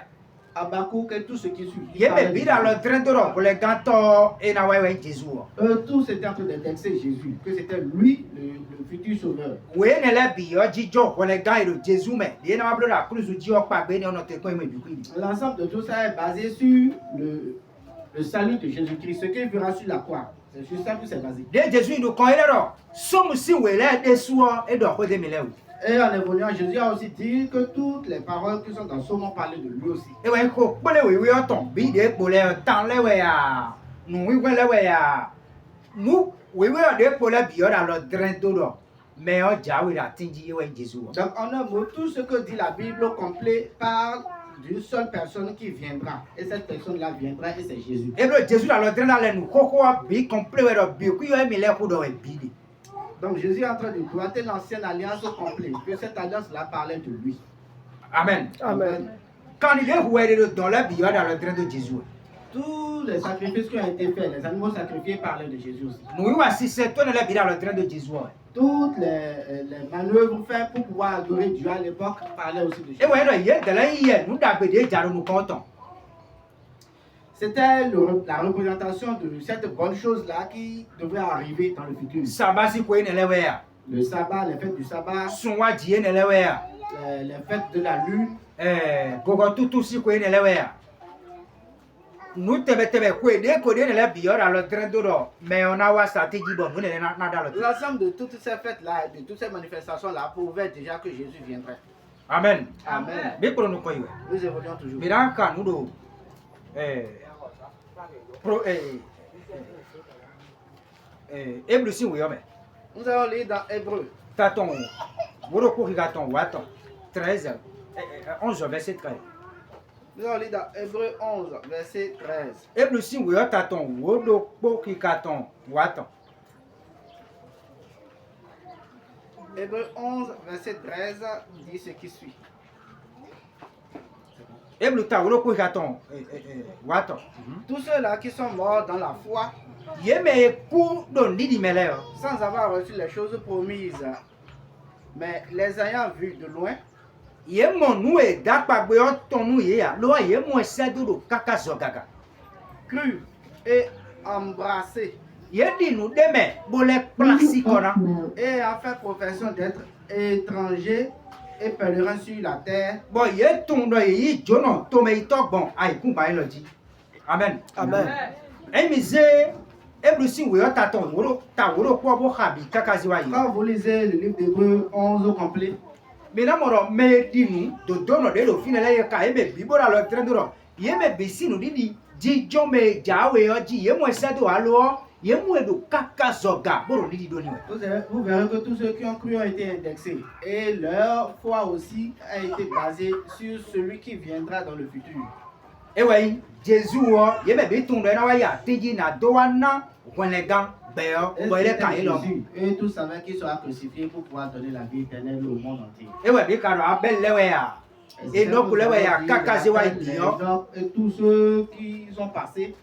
Habakkuk et tout ce qui suit. ils Ye parlaient me de bi da Jésus. lo trendoro pour les gantons et na wewe Jésus. Eux tous étaient en train d'indexer Jésus, que c'était lui le futur sauveur. We nele bi yo jijo pour les gants et Jésus me. Ye na mablo la cruz ji o pa gbe ni ono te ko me bi ku. L'ensemble de tout ça est basé sur le salut de Jésus-Christ, ce qu'il fera sur la croix. C'est sur ça que c'est basé. De Jésus nous ko ero. Somu si wele de suo e do ko de mile. Et en évoluant, Jésus a aussi dit que toutes les paroles qui sont dans ce mot parlaient de lui aussi. E we ko pole we oton bi de pole tan le we ya. Nu wi we le we ya. Nu we de pole bi o da lo trendoro. Mais on jawe la tinji we Jésus. Donc en un mot, tout ce que dit la Bible au complet parle d'une seule personne qui viendra. Et cette personne-là viendra et c'est Jésus. Et le Jésus la lo trenda le nu koko bi complet we do bi ku yo mi le ku do we bi de. Donc Jésus est en train de droiter l'ancienne alliance au complet, que cette alliance-là parlait de lui. Amen. Amen. Quand il est voué dans la bio dans le train de Jésus. Tous les sacrifices qui ont été faits, les animaux sacrifiés parlaient de Jésus aussi. Nous voici c'est toi dans la bio dans le train de Jésus. Toutes les manœuvres faites pour pouvoir adorer Dieu à l'époque parlaient aussi de Jésus. Et ouais, il y a de la hier, nous d'abord déjà nous comptons. C'était la représentation de cette bonne chose-là qui devrait arriver dans le futur. Sabbat si quoi ne lewe ya. Le sabbat, les fêtes du sabbat, Sunwa die ne lewe ya. les fêtes de la lune, Gogo tutu si quoi ne lewe ya. Nous tebe quoi de ne la bio dans le train de l'eau. Mais on a wa stratégie bon, nous ne na dans le. l'ensemble de toutes ces fêtes-là et de toutes ces manifestations-là prouvaient déjà que Jésus viendrait. Amen. Amen. Mais pour nous quoi. Nous évoluons toujours. Miraka nous do. Hébreu si oui, mais. Nous allons lire dans Hébreu. Taton, Woroko Higaton, Waton, 13, 11, verset 13. Nous allons lire dans Hébreu 11, verset 13. Hébreu si oui, Taton, Woroko Higaton, Waton. Hébreu 11, verset 13 dit ce qui suit. Hébreu ta Woroko Higaton, Waton. Tous ceux-là qui sont morts dans la foi, Yeme pour don Didi Meler. sans avoir reçu les choses promises, mais les ayant vues de loin, Yemo nous et Dakpagbe ton nous ya, loa yemo sedo kaka zogaga. crurent et embrassés, Yedi nous deme, bole plasicona. et ont fait profession d'être étrangers et pèlerins sur la terre. Bon, ye ton do yi jono, tome itok bon, ay kumba elodi. Amen. Amen. Emize, Hébreu si oui, Taton, ta woro kwa bo habi kakaziwa yi. Quand vous lisez le livre d'Hébreu 11 au complet, Mais là, mon me dinu, de dono de lo finale ya ka ebe bibora lo trendoro. Ye me bisinu didi, ji jome jawe oji, ye mo sedo alo, ye mo edo kaka zoga, boro didi doni we. vous verrez que tous ceux qui ont cru ont été indexés. Et leur foi aussi a été basée sur celui qui viendra dans le futur. Ewe, Jésus o, ye me bitun do na wa ya, tiji na do wana, wenlegan, beo, Et boile c'était ka elo. Jésus. Et tous savaient qu'il sera crucifié pour pouvoir donner la vie éternelle au monde entier. Ewe bi karo abel lewe ya. Et Et donc lewe ya kaka ziwa les yi. hommes et tous ceux qui sont passés,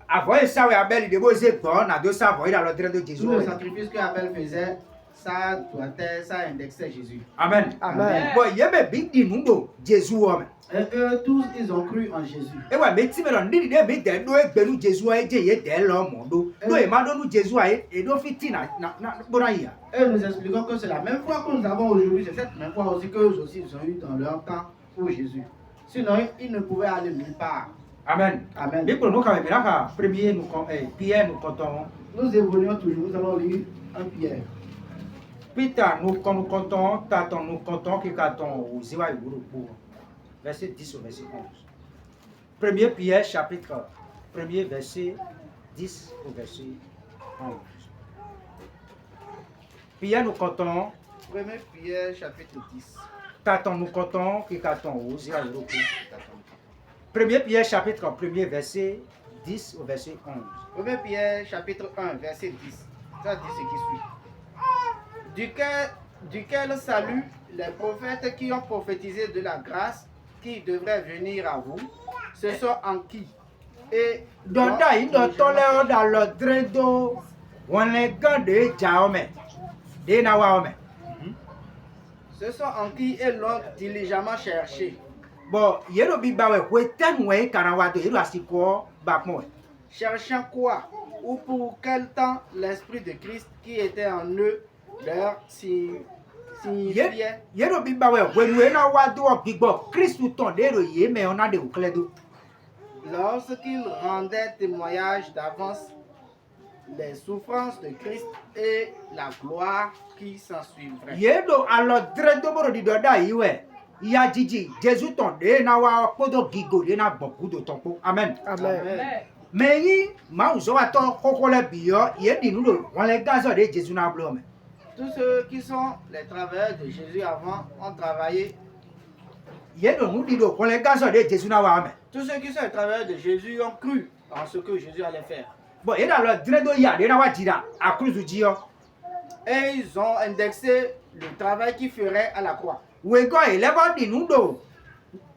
Avant ça, oui, Abel, il devait bon, à 200 voix dans le train de Jésus. tous les sacrifices que Abel faisait, ça doit être, ça indexait Jésus. Amen. Amen. Bon, il y a même big dinundo, Jésus, homme. Et eux tous, ils ont cru en Jésus. Et ouais, mais si mais on dit, mais des deux, ben, Jésus a été, il est l'homme, nous, et maintenant, Jésus a été, et nous, fitina, bonaïa. Et nous expliquons que c'est la même foi que nous avons aujourd'hui, c'est cette même foi aussi qu'eux aussi ils ont eu dans leur temps pour Jésus. Sinon, ils ne pouvaient aller nulle part. Amen. Amen. Mais pour nous, quand même, là, premier, nous, Pierre, nous comptons. Nous évoluons toujours, nous allons lire un Pierre. Peter, nous comptons, Taton, nous comptons, qui comptons, aux Ziwa, verset 10 au verset 11. Premier Pierre, chapitre 1er, verset 10 au verset 11. Pierre, nous comptons, 1 Pierre, chapitre 10. Taton, nous comptons, qui comptons, aux Ziwa, Premier Pierre, chapitre 1er, verset 10 au verset 11. 1 Pierre, chapitre 1, verset 10. Ça dit ce qui suit. Duquel salut les prophètes qui ont prophétisé de la grâce qui devrait venir à vous. Ce sont en qui et Donda, il doit tolérer dans le dredo, on est gardé, jaome, de nawaome. Ce sont en qui ils l'ont diligemment cherché. Bon, yero biba we weten we karawato yero asiko bakmo. Cherchant quoi ou pour quel temps l'Esprit de Christ qui était en eux leur signifiait. Yero biba we wenwe na wado ogigbo Christu ton dero ye me ona de ukledo. Lorsqu'il rendait témoignage d'avance les souffrances de Christ et la gloire qui s'ensuivrait. Yedo alo dredo boro di doda iwe. Ya jiji Jésus ton de na wa podo gigo de na bokudo tonpo. Amen. Amen. Mais yi ma uzo wa ton kokole biyo ye di nudo won le gazo de Jésus na blo me. Tous ceux qui sont les travailleurs de Jésus avant ont travaillé. Yedo nudi do won le gazo de Jésus na wa me. Tous ceux qui sont les travailleurs de Jésus ont cru en ce que Jésus allait faire. Bon, yedo alo dredo ya de na wa jira akruzu jiyo. Et ils ont indexé le travail qu'ils feraient à la croix. Wego elebo di nudo.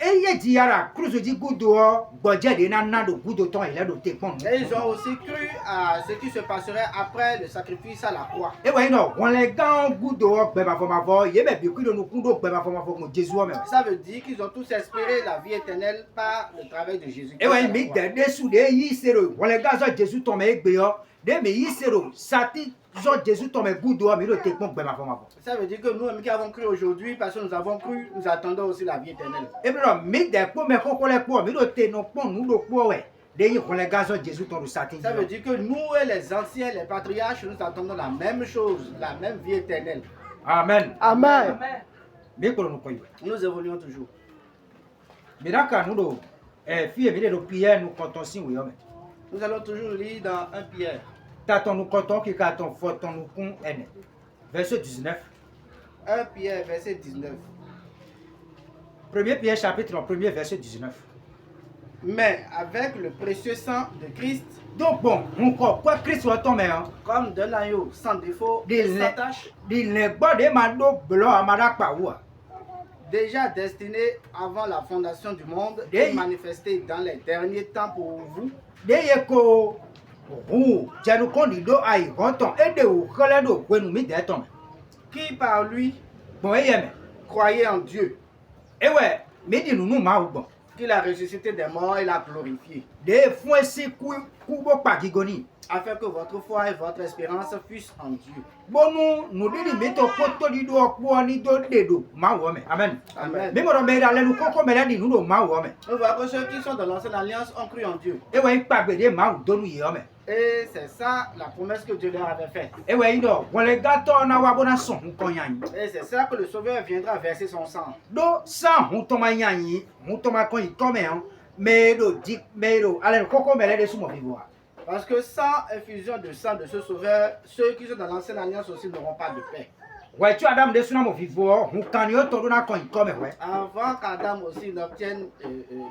Eye jiyara kruzu ji gudo gboje de na nado gudo ton ile do te pon. Et ils ont aussi cru à ce qui se passerait après le sacrifice à la croix. Ewe no won le gan gudo gbe ba fo ma fo ye be bi kudo nu kudo gbe ba fo ma fo mo Jésus o me. Ça veut dire qu'ils ont tous espéré la vie éternelle par le travail de Jésus. Ewe mi de su de yi sero won le gan so Jésus ton me gbe yo de me yi sero sati so Jésus ton me gudo mi do te pon gbe ma fo ma fo. Ça veut dire que nous qui avons cru aujourd'hui, parce que nous avons cru, nous attendons aussi la vie éternelle. Ebi no mi de po me koko le po mi do te no pon nu do po we. De yi won le gan so Jésus ton do sati. Ça veut dire que nous et les anciens, les patriarches, nous attendons la même chose, la même vie éternelle. Amen. Amen. Mi ko no ko yi. Nous évoluons toujours. Miraka nu do fi mi de do Pierre nu konton sin we yo me. Nous allons toujours lire dans 1 Pierre. Taton nous comptons qui carton forton nous con n. Verset 19. 1 Pierre, verset 19. 1 Pierre chapitre 1er verset 19. Mais avec le précieux sang de Christ, Donc bon, encore quoi Christ soit tombé hein. comme d'un agneau sans défaut Des et sans lait. tache, Il n'est pas de mando blanc à madaka ou. déjà destiné avant la fondation du monde Des- et manifesté dans les derniers temps pour vous, Deye ko ou janu kon di do ai honton e de o kole do kwenu mi de ton. qui par lui Bon e yeme. croyez en Dieu, Ewe, mi di nunu ma ou bon. qu'il a ressuscité des morts et l'a glorifié, De fun si kubo pa gigoni. afin que votre foi et votre espérance fussent en Dieu. Bonu nu di mi to poto di do okpo ni do de do ma wo me. Amen. Amen. Mi mo do me da le nu koko me le di nu do ma wo me. Nous voyons que ceux qui sont dans l'ancienne alliance ont cru en Dieu. Ewe ipagbede ma ou donu ye me. Et c'est ça la promesse que Dieu leur avait faite. Ewe ido won le gato na wa bona son nko yan. Et c'est ça que le Sauveur viendra verser son sang. Do san hun to ma yan yi, hun to ma kon yi to me han. Me do dik me do ale koko me le de sumo vivo. Parce que sans infusion de sang de ce Sauveur, ceux qui sont dans l'ancienne alliance aussi n'auront pas de paix. Ouais, tu Adam de suna mo vivo, hun kan yo to do na kon yi to me we. Avant qu'Adam aussi n'obtienne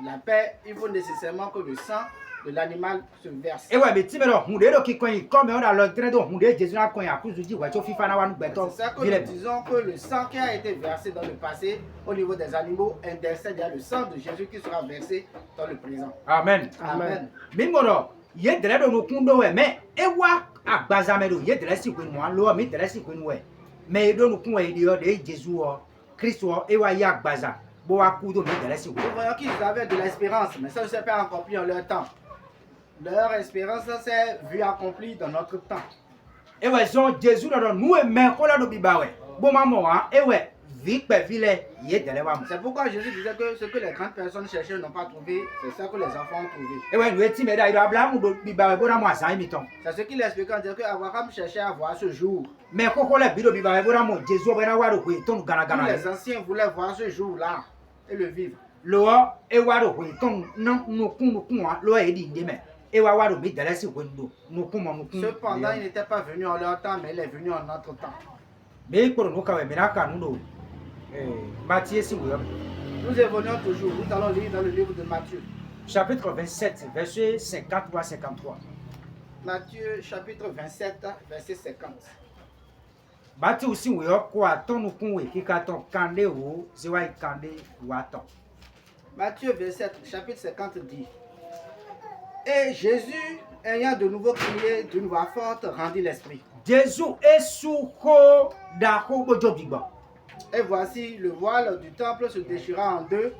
la paix, il faut nécessairement que le sang de l'animal se verse. Ewe be ti me do hun de do ki kon yi to me on a lo tre do hun de Jésus na kon yi akuzu ji we to fifa na wa nu gbeto. C'est ça que nous disons que le sang qui a été versé dans le passé au niveau des animaux intercède à le sang de Jésus qui sera versé dans le présent. Amen. Amen. Mi mo do ye dere do no kun do we me ewa agbaza me do ye dere si kwenu an lo mi dere si kwenu we. Me do no kun we di o de Jésus o Christ o ewa ya agbaza bo wa ku do mi dere si Nous kwenu. voyons qu'ils avaient de l'espérance, mais ça ne s'est pas accompli en leur temps. Leur espérance s'est vue accomplie dans notre temps. Ewe zon Jésus do nu e me ko la do bi ba we. Bo ma mo an ewe vi pe vile ye dere wa mo. C'est pourquoi Jésus disait que ce que les grandes personnes cherchaient n'ont pas trouvé, c'est ça que les enfants ont trouvé. Ewe nu e ti me da ido Abraham do bi ba we bo na mo asan mi ton. C'est ce qu'il expliquait en disant que Abraham cherchait à voir ce jour. Me koko le bi do bi ba we bo na mo Jésus bo na wa do ko ton gana Tous gana. les anciens voulaient voir ce jour-là et le vivre. Lo e wa do ko ton no no kun wa lo e di ndeme. E wa wa do mi dere si kwenu do. No kun mo no kun. Cependant, il n'était pas venu en leur temps, mais il est venu en notre temps. Me ko no ka we mi na ka nu do. Matthieu si we. Nous évoluons toujours. Nous allons lire dans le livre de Matthieu. Chapitre 27 verset 53 53. Matthieu chapitre 27, verset 50. Matthieu si we ko aton no kun we ki ka ton kande o se wa kande wa ton. Matthieu 27, chapitre 50 dit: Et Jésus, ayant de nouveau crié d'une voix forte, rendit l'esprit. Jésus esu ko da ko bojo bigba. Et voici, le voile du temple se déchira en deux,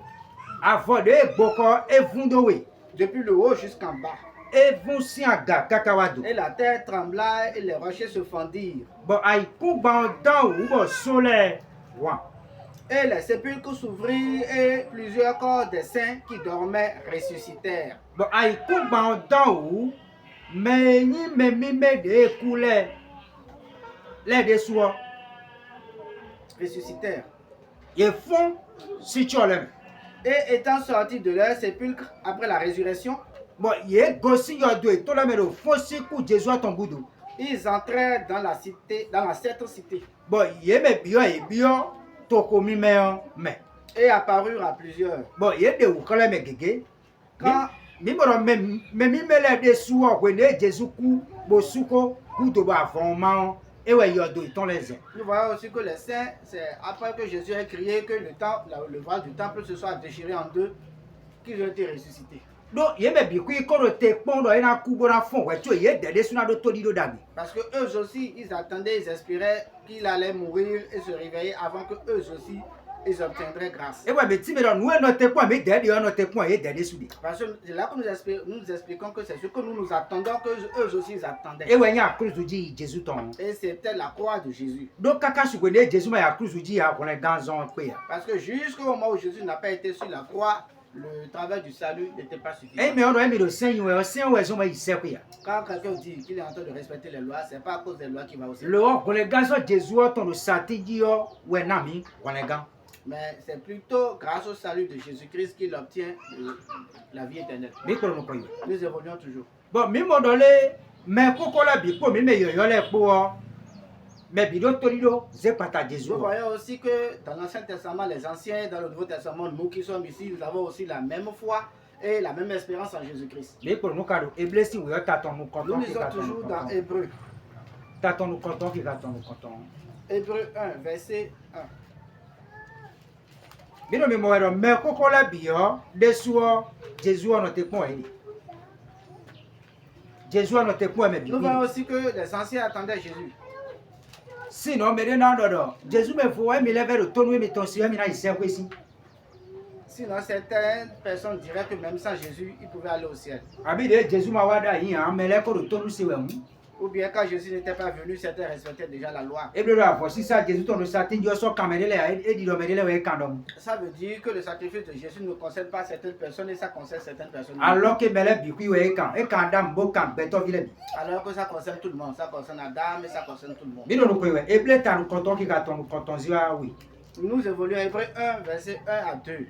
Avant de boko evundowe. depuis le haut jusqu'en bas. Evun si aga kakawado. Et la terre trembla et les rochers se fendirent. Bon aiku ban dan ou bo solaire. Wa. Et les sépulcres s'ouvrirent et plusieurs corps des saints qui dormaient ressuscitèrent. Bon aiku ban dan ou me ni me mi me de kule. Les de soir. Ressuscitèrent. Ye font si tu olem. Et étant sortis de leur sépulcre après la résurrection, Bon ye gosi yo do to la me do fosi ku Jésus atombudu. ils entrèrent dans la cité, dans la sainte cité, Bon ye me bio e bio to ko mi me me. et apparurent à plusieurs. Bon ye de u kala me gege. Quand Mi mo me mi me le de suo we ne Jésus ku bo suko ku do ba fon ma e we yo do ton les. nous voyons aussi que les saints, c'est après que Jésus a crié que le voile du temple se soit déchiré en deux, qu'ils ont été ressuscités. Donc, il me bi ku ikoro te pondo ina ku bona fon we tu ye de suna do to di do dami. Parce que eux aussi, ils attendaient, ils espéraient qu'il allait mourir et se réveiller avant que eux aussi, ils obtiendraient grâce. E we me ti me do nu e no te po me de di no te po ye de sudi. Parce que c'est là que nous expliquons que c'est ce que nous attendons, que eux aussi ils attendaient. E we nya Christ ji Jésus ton. Et c'était la croix de Jésus. Donc kaka su we ne Jésus ma ya Christ ji ya ko le ganzon pe ya. Parce que jusqu'au moment où Jésus n'a pas été sur la croix, le travail du salut n'était pas E suffisant. me on me do sen we zo ma ise ko ya. Quand quelqu'un dit qu'il est en train de respecter les lois, ce n'est pas à cause des lois qu'il va aussi. Le ko le ganzon Jésus ton no satiji yo we na mi ko le gan. Mais c'est plutôt grâce au salut de Jésus-Christ qu'il obtient la vie éternelle. Mi ko no ko yo. Nous évoluons toujours. Bon mi mo do le me koko la bi po mi me yo le po o. Me bi do to do ze pata Jésus. Nous voyons aussi que dans l'Ancien Testament, les anciens, et dans le Nouveau Testament, nous qui sommes ici, nous avons aussi la même foi et la même espérance en Jésus-Christ. Mi ko no ka do e blessing we ta ton no Nous konton ki lisons ka ton. toujours dans Hébreu. Ta ton no konton ki ka ton no konton. Hébreu 1, verset 1. Bino mi mo ero me koko la bi yo de suo Jésus no te pon e. Jésus no te pon me bi. Nous voyons aussi que les anciens attendaient Jésus. Sinon me de na do Jésus me fo e mi le vero tonu mi ton si e mi na ise ko si. Sinon, certaines personnes diraient que même sans Jésus, ils pouvaient aller au ciel. Abi de Jésus ma wada yin an me le ko do tonu si we mu. Ou bien quand Jésus n'était pas venu, certains respectaient déjà la loi. E blo la si ça Jésus ton no satin jo so kamere le e di do me le we kandom. Ça veut dire que le sacrifice de Jésus ne concerne pas certaines personnes et ça concerne certaines personnes. Alors que me le bi ku we kan e kan dam bo kan beto vile bi. Alors que ça concerne tout le monde. Ça concerne Adam et ça concerne tout le monde. Bino no ko we e ble ta no konton ki ka ton konton ziwa oui. Nous évoluons Hébreu 1, verset 1 à 2.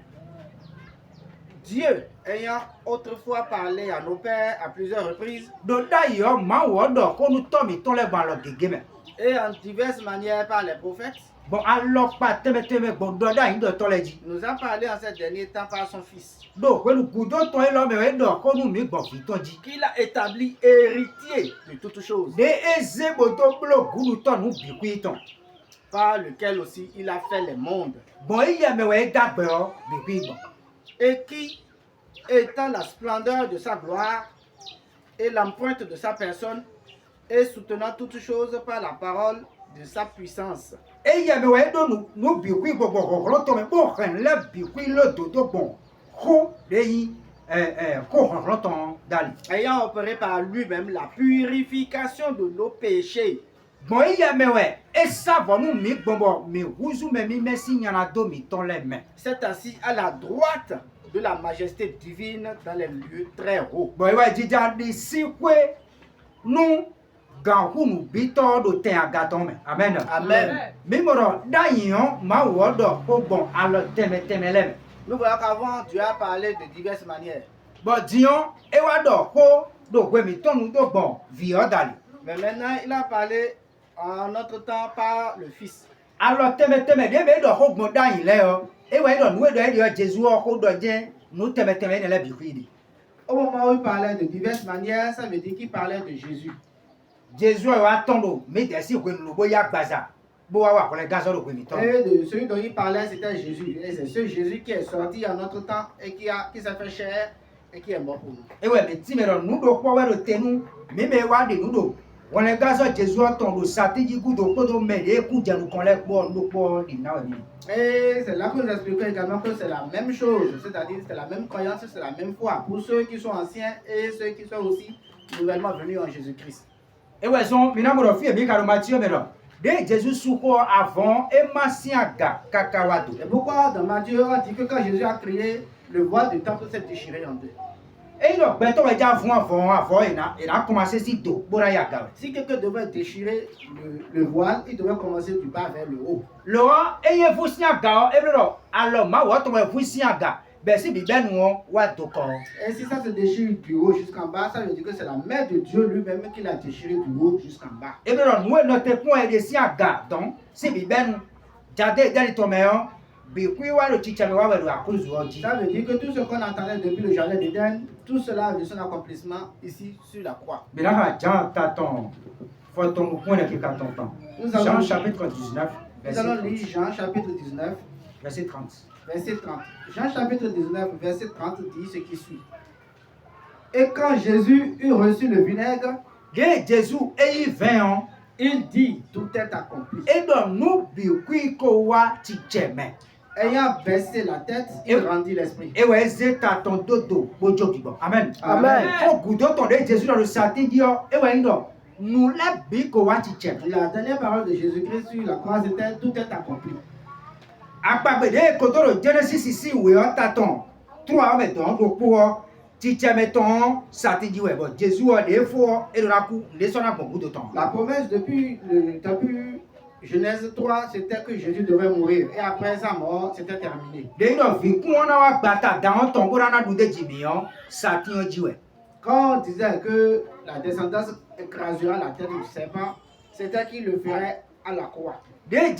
Dieu, ayant autrefois parlé à nos pères à plusieurs reprises Do da yo ma wo do ko nu to mi ton le ban lo gege me. et en diverses manières par les prophètes, Bon alors pas teme bon do da yin do to le ji. nous a parlé en ces derniers temps par son Fils, Do ko lu gudo to e lo me we do ko nu mi gbon fi ton ji. qu'il a établi héritier de toutes choses, De eze bo to blo gulu to nu bi ku iton. par lequel aussi il a fait les mondes, Bon iye me we dagbe o bi ku bon. et qui, étant la splendeur de sa gloire et l'empreinte de sa personne, et soutenant toutes choses par la parole de sa puissance, Iye me we do nu bi ku gbogbo kokoro to me bo ren le bi ku lo do do bon. Ko de yin ko ron ton dali. ayant opéré par lui-même la purification de nos péchés, Bon iye me we e sa bon nu mi gbogbo mi huzu me mi mesi nyana do mi ton le me. s'est assis à la droite de la majesté divine dans les lieux très hauts. Bon iwe jija di si kwe nu gan hunu bito do ten agaton me. Amen. Amen. Mimoro da yin ma wo do ko bon alo teme le me. Nous voyons qu'avant, Dieu a parlé de diverses manières. Bon dion e wa do ko do gwe mi tonu do bon vi odali. Mais maintenant, il a parlé en notre temps par le Fils. Alo teme de me do ko gbon da yin le o. E we do nu e do e di Jesu o ko do je nu teme ne le bi ku idi. Au moment où il parlait de diverses manières, ça veut dire qu'il parlait de Jésus. Jésus wa tondo mi de si ko nu bo ya gbaza. Bo wa ko le gazo do ko mi ton. Et de celui dont il parlait, c'était Jésus. Et c'est ce Jésus qui est sorti en notre temps et qui s'est fait chair et qui est mort pour nous. E we mi ti me do nu do ko we do tenu mi me wa de nu do On les gars, Jésus a tombé, Satan dit que nous pouvons m'aider, que nous connaissons bon, nous pouvons Et c'est là que nous expliquons également que c'est la même chose, c'est-à-dire c'est la même croyance, c'est la même foi pour ceux qui sont anciens et ceux qui sont aussi nouvellement venus en Jésus-Christ. Et ouais, son, mina mo fi ebi karo Matthieu mais là. De Jésus souko avant et masiaga kakawado. Et pourquoi dans Matthieu on dit que quand Jésus a créé, le voile du temple s'est déchiré en deux. Et il a beto déjà avant il a commencé si do bora yaga. Si quelqu'un devait déchirer le voile, il devait commencer du bas vers le haut. Lo e ye fu siaga e bro alors ma wa to fu siaga. Ben si bi ben won wa do ko. Et si ça se déchire du haut jusqu'en bas, ça veut dire que c'est la main de Dieu lui-même qui l'a déchiré du haut jusqu'en bas. Et bro nous notre point de siaga donc si bi ben jade dali to meon bi kui wa lo chicha me wa we lo akuzu oji. Ça veut dire que tout ce qu'on entendait depuis le jardin d'Éden, tout cela a vu son accomplissement ici sur la croix. Bila Jean taton faut ton point de qui taton. Jean chapitre 19 nous allons lire Jean chapitre 19 verset 30. Verset 30. Jean chapitre 19 verset 30 dit ce qui suit. Et quand Jésus eut reçu le vinaigre, Jésus et vint, il dit tout est accompli. Et donc nous biquikowa ticheme. Ayant baissé la tête, il rendit l'esprit. Et ouais, c'est à ton dodo, bojokibo. Amen. Amen. Faut goûter ton Jésus dans le satin dit, et ouais, non. Nous la bikowa ticheme. La dernière parole de Jésus-Christ sur la croix c'était tout est accompli. Akpabede kotoro Genesis ici oui on t'attend. 3 mettons pour ticheme ton satin dit ouais bon Jésus a des fois et la coup les son a beaucoup de temps. La promesse depuis Genèse 3, c'était que Jésus devait mourir. Et après sa mort, c'était terminé. Quand on disait que la descendance écrasera la tête du serpent, c'était qu'il le ferait à la croix. Quand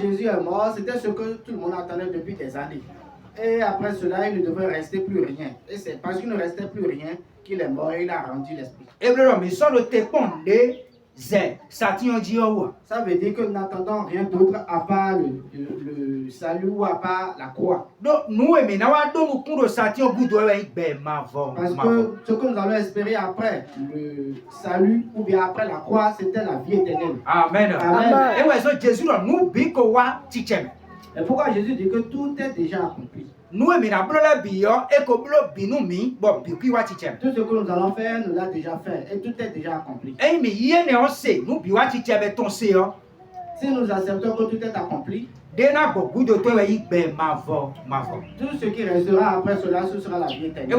Jésus est mort, c'était ce que tout le monde attendait depuis des années. Et après cela, il ne devait rester plus rien. Et c'est parce qu'il ne restait plus rien qu'il est mort et il a rendu l'esprit. Ça veut dire que nous n'attendons rien d'autre à part le salut ou à part la croix. Parce que ce que nous allons espérer après le salut ou bien après la croix, c'était la vie éternelle. Amen. Amen. Et pourquoi Jésus dit que tout est déjà accompli? Tout ce que nous allons faire, nous l'avons déjà fait. Et tout est déjà accompli. Si nous acceptons que tout est accompli, tout ce qui restera après cela, ce sera la vie éternelle.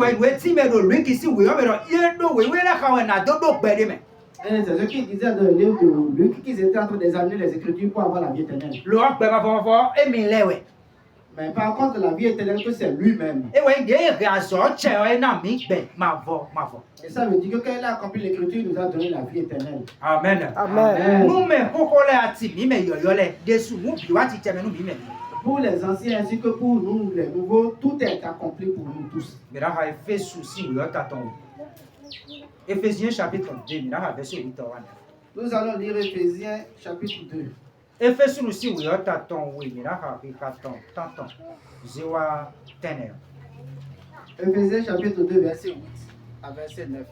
Et c'est ce qu'il disait dans le livre de Luc, qu'ils étaient en train d'examiner les Écritures pour avoir la vie éternelle. Mais par contre, la vie éternelle, que c'est lui-même. Et ça veut dire que quand il a accompli l'Écriture, il nous a donné la vie éternelle. Amen. Amen. Pour les anciens ainsi que pour nous, les nouveaux, tout est accompli pour nous tous. Éphésiens chapitre 2, verset 8 à 9. Nous allons lire Éphésiens chapitre 2. Éphésiens aussi, oui, Éphésiens chapitre 2, verset 8 à verset 9.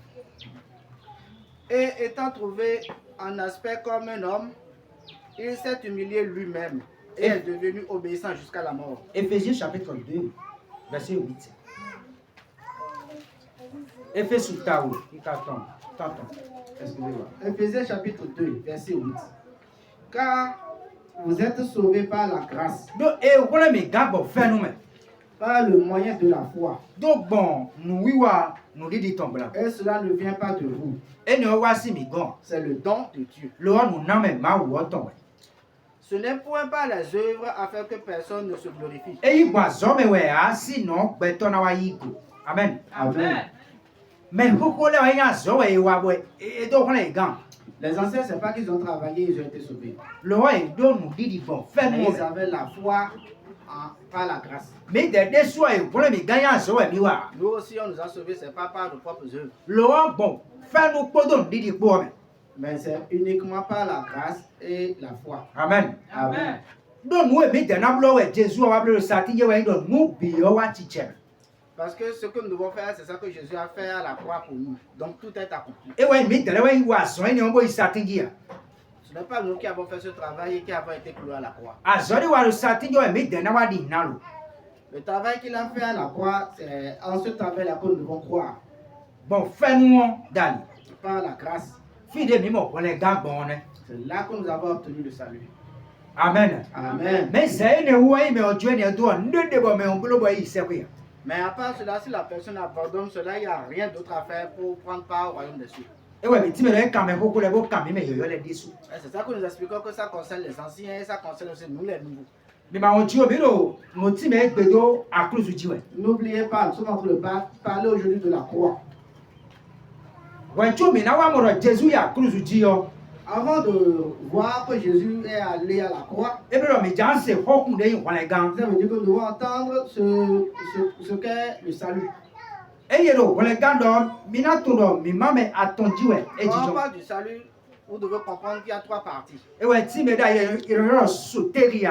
Et étant trouvé en aspect comme un homme, il s'est humilié lui-même et est devenu obéissant jusqu'à la mort. Éphésiens chapitre 2, verset 8. Éphésiens chapitre 2, verset 8. Car vous êtes sauvés par la grâce, par le moyen de la foi. Et cela ne vient pas de vous. C'est le don de Dieu. Ce n'est point par les œuvres afin que personne ne se glorifie. Amen. Amen. Mais les anciens, ce n'est pas qu'ils ont travaillé, ils ont été sauvés. Mais ils avaient la foi par la grâce. Nous aussi, on nous a sauvés, ce n'est pas par nos propres œuvres. Mais c'est uniquement par la grâce et la foi. Amen. Amen. Donc nous et maintenant Jésus a appelé le satin nous bio wa teacher. Parce que ce que nous devons faire, c'est ça que Jésus a fait à la croix pour nous. Donc tout est accompli. Et ouais, mais dans le wa so ni on boy satin dia. Ce n'est pas nous qui avons fait ce travail et qui avons été cloués à la croix. Azori wa le satin yo mais dans wa di nalo. Le travail qu'il a fait à la croix, c'est en ce travail-là que nous devons croire. Bon, fais-nous d'aller. Par la grâce. Fide mi mo les gars bon. C'est là que nous avons obtenu le salut. Amen. Amen. Mais c'est ne ouais mais on Dieu ne doit ne debo mais on bolo boy c'est quoi. Mais à part cela, si la personne abandonne cela, il n'y a rien d'autre à faire pour prendre part au royaume des cieux. Et ouais, mais tu me le quand même beaucoup les beaux quand même yo les dessous. C'est ça que nous expliquons que ça concerne les anciens et ça concerne aussi nous les nouveaux. Mais ma on Dieu biro mo ti me gbedo à cause du Dieu. N'oubliez pas, nous sommes en train de parler aujourd'hui de la croix. Ouais, tu me na wa mo Jésus ya cause du Dieu. Avant de voir que Jésus est allé à la croix, Et bien, mais j'en sais pas qu'on est les gants. ça veut dire que nous devons entendre ce qu'est le salut. Et les gants d'homme, mina tout l'homme, mi maman attendu ouais. Et Quand on parle du salut, vous devez comprendre qu'il y a trois parties. Et ouais, si mais d'ailleurs, il y sauter.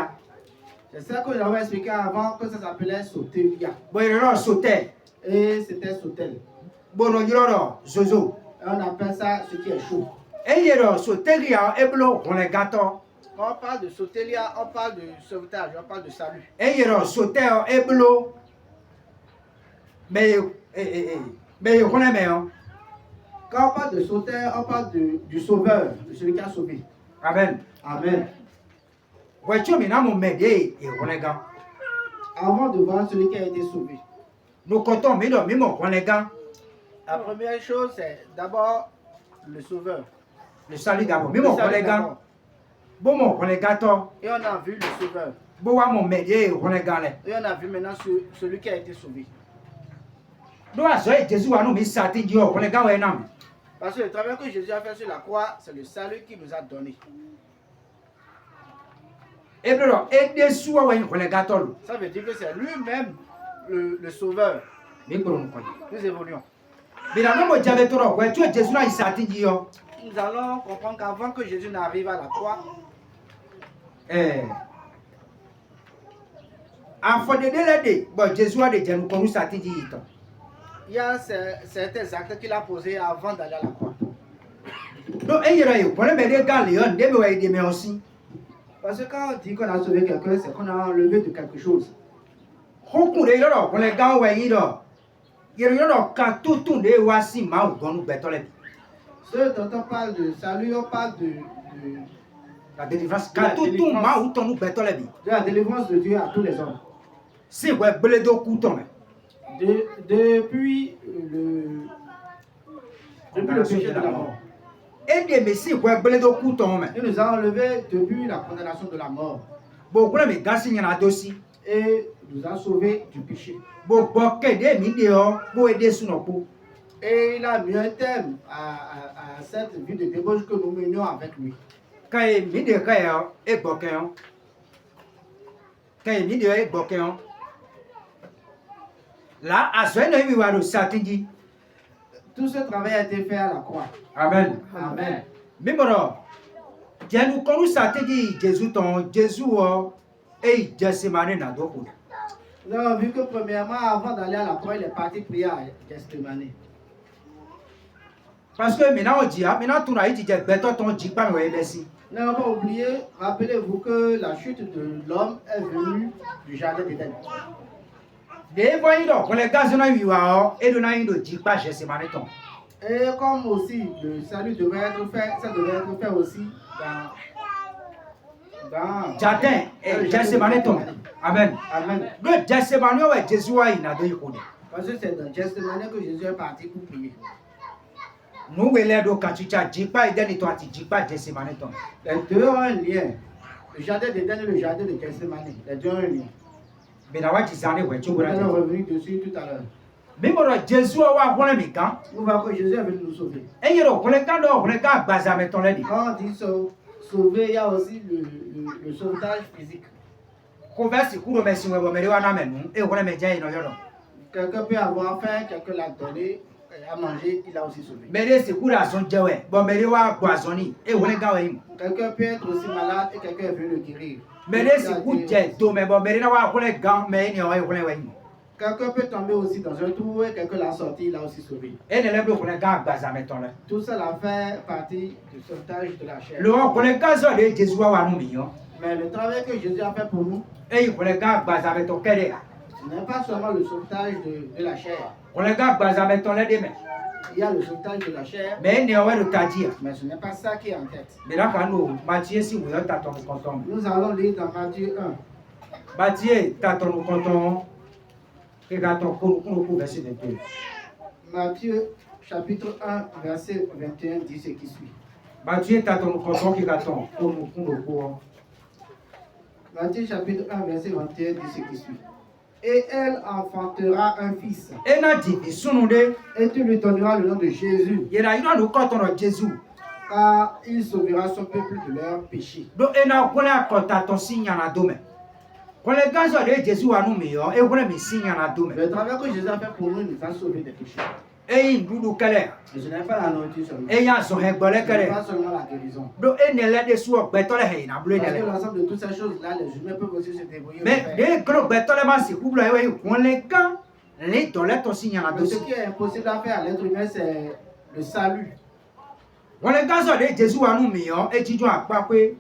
C'est ça que j'avais expliqué avant que ça s'appelait soteria. Bon, il y sauter. Et c'était sautel. Bon, il y a zozo. Et on appelle ça ce qui est chaud. Et il y a sauteria et blo on les gâteaux. Quand on parle de soteria, on parle de sauvetage, on parle de salut. Et il y a sauter et blo. Mais on est meilleur. Quand on parle de sauteur, on parle du sauveur, de celui qui a sauvé. Amen. Amen. Ouais, tu m'as mon m'aider et on les gars. Avant de voir celui qui a été sauvé. Nous comptons, mais non, mais mon on les gars. La première chose, c'est d'abord le sauveur. Le salut d'abord. Mais mon on les gars. Bon, mon on les gâteaux. Et on a vu le sauveur. Bon, mon m'aider on les gars. Et on a vu maintenant celui qui a été sauvé. Donc, Jésus a nous mis ça, dit on les gars, ouais, non. Parce que le travail que Jésus a fait sur la croix, c'est le salut qu'il nous a donné. Et bien, et dessous, ouais, on les gâteaux. Ça veut dire que c'est lui-même le sauveur. Mais bon, nous évoluons. Mais la même j'avais trop, ouais, tu es Jésus là, il s'est dit, nous allons comprendre qu'avant que Jésus n'arrive à la croix, avant de l'aider, bon, Jésus a déjà nous connu ça, dit. Il y a certains actes qu'il a posés avant d'aller à la croix. Donc, il y a eu, pour les médias, Léon, des mais aussi. Parce que quand on dit qu'on a sauvé quelqu'un, c'est qu'on a enlevé de quelque chose. Pour les gars, ouais, il y a quand tout est voici, ma ou nous béton les. Ceux dont on parle de salut, on parle de la délivrance. Quand tout ma ou nous béton les. De la délivrance de Dieu à tous les hommes. C'est ouais, blé d'eau couton. Depuis le péché de la mort. Et des messieurs, ouais, blé d'eau couton. Il nous a enlevé depuis la condamnation de la mort. Beaucoup de mes gars, il y en a dossier. Et nous a sauvés du péché. Beaucoup de vidéos pour aider sur nos peaux. Et il a mis un thème à cette vie de débauche que nous menions avec lui. Quand il mis des cas et boquin. Quand il mis des boquin. Là, à ce moment-là, tout ce travail a été fait à la croix. Amen. Amen. Mais bon, Dieu nous connaît ça, Jésus, et Gethsemane n'a pas. Nous avons vu que premièrement, avant d'aller à la croix, il est parti prier à Gethsemane. Parce que maintenant, on dit, maintenant, tout le monde dit, ton dit pas, mais merci. Nous n'avons pas oublié, rappelez-vous que la chute de l'homme est venue du jardin d'Éden. Des voyants, pour les gars, on a eu et on a eu le dit pas, Gethsemane. Et comme aussi le salut devait être fait, ça devait être fait aussi dans jardin et Gethsemane. Amen. Amen. Le Gethsemane, Jésus a une adore. Parce que c'est dans Gethsemane que Jésus est parti pour prier. Nous, les deux, quand tu dis pas, et donne toi, tu dis pas Gethsemane. Les deux ont un lien. Le jardin d'Éden et le jardin de Gethsemane. Les deux ont un lien. Mais nous allons revenir dessus tout à l'heure. Mais Jésus a volé mes gants. Nous voyons que Jésus est venu nous sauver. Et il y a le gars, bazar, ton lait. Quand on dit sauver, il y a aussi le sauvetage physique. Quelqu'un peut avoir faim, quelqu'un l'a donné, à manger, il a aussi sauvé. Mais c'est pour la zone de bon, mais wa boisoni et on est gawe. Quelqu'un peut être aussi malade et quelqu'un est venu le guérir. Mais c'est pour jet do mais bon, mais na wa kole gan mais ni o e kole wen. Quelqu'un peut tomber aussi dans un trou et quelqu'un l'a sorti, il a aussi sauvé. Et ne le blo kole gan gbaza meton le. Tout cela fait partie du sauvetage de la chair. Le on kole gazo de Jésus wa nu mi yo. Mais le travail que Jésus a fait pour nous, Et il kole gan gbaza meton kede. ce n'est pas seulement le sauvetage de la chair. Kole gan gbaza meton le de me. Il y a le sauvetage de la chair, Mais ni o we do tadia. mais ce n'est pas ça qui est en tête. Mais là quand nous Matthieu si vous ta ton content. Nous allons lire dans Matthieu 1. Matthieu ta ton content. Et quand on court verset 22. Matthieu chapitre 1, verset 21 dit ce qui suit. Matthieu ta ton content qui gaton pour Matthieu chapitre 1, verset 21 dit ce qui suit. Et elle enfantera un fils. Et na di sununde. Et tu lui donneras le nom de Jésus, Yera ina no content Jésus. car il sauvera son peuple de leurs péchés. Do ena kole akota ton signe na dome. Kole gazo de Jésus wa nu mi yo e kole mi signe na dome. Le travail que Jésus a fait pour nous, nous a sauvés des péchés. E ndudu kele. Et ce n'est pas la nourriture seulement. E ya so he gbole Ce n'est kele. pas seulement la guérison. Do enele de su ogbeto le he na blu Parce que enele. l'ensemble de toutes ces choses-là, les humains peuvent aussi se débrouiller. Mais pour faire. de kro ogbeto le ma si kublo e we kole gan le to le ton signe na Mais ce dosi. qui est impossible à faire à l'être humain, c'est le salut. Kole gazo de Jésus wa nu mi yo e jijo apa pe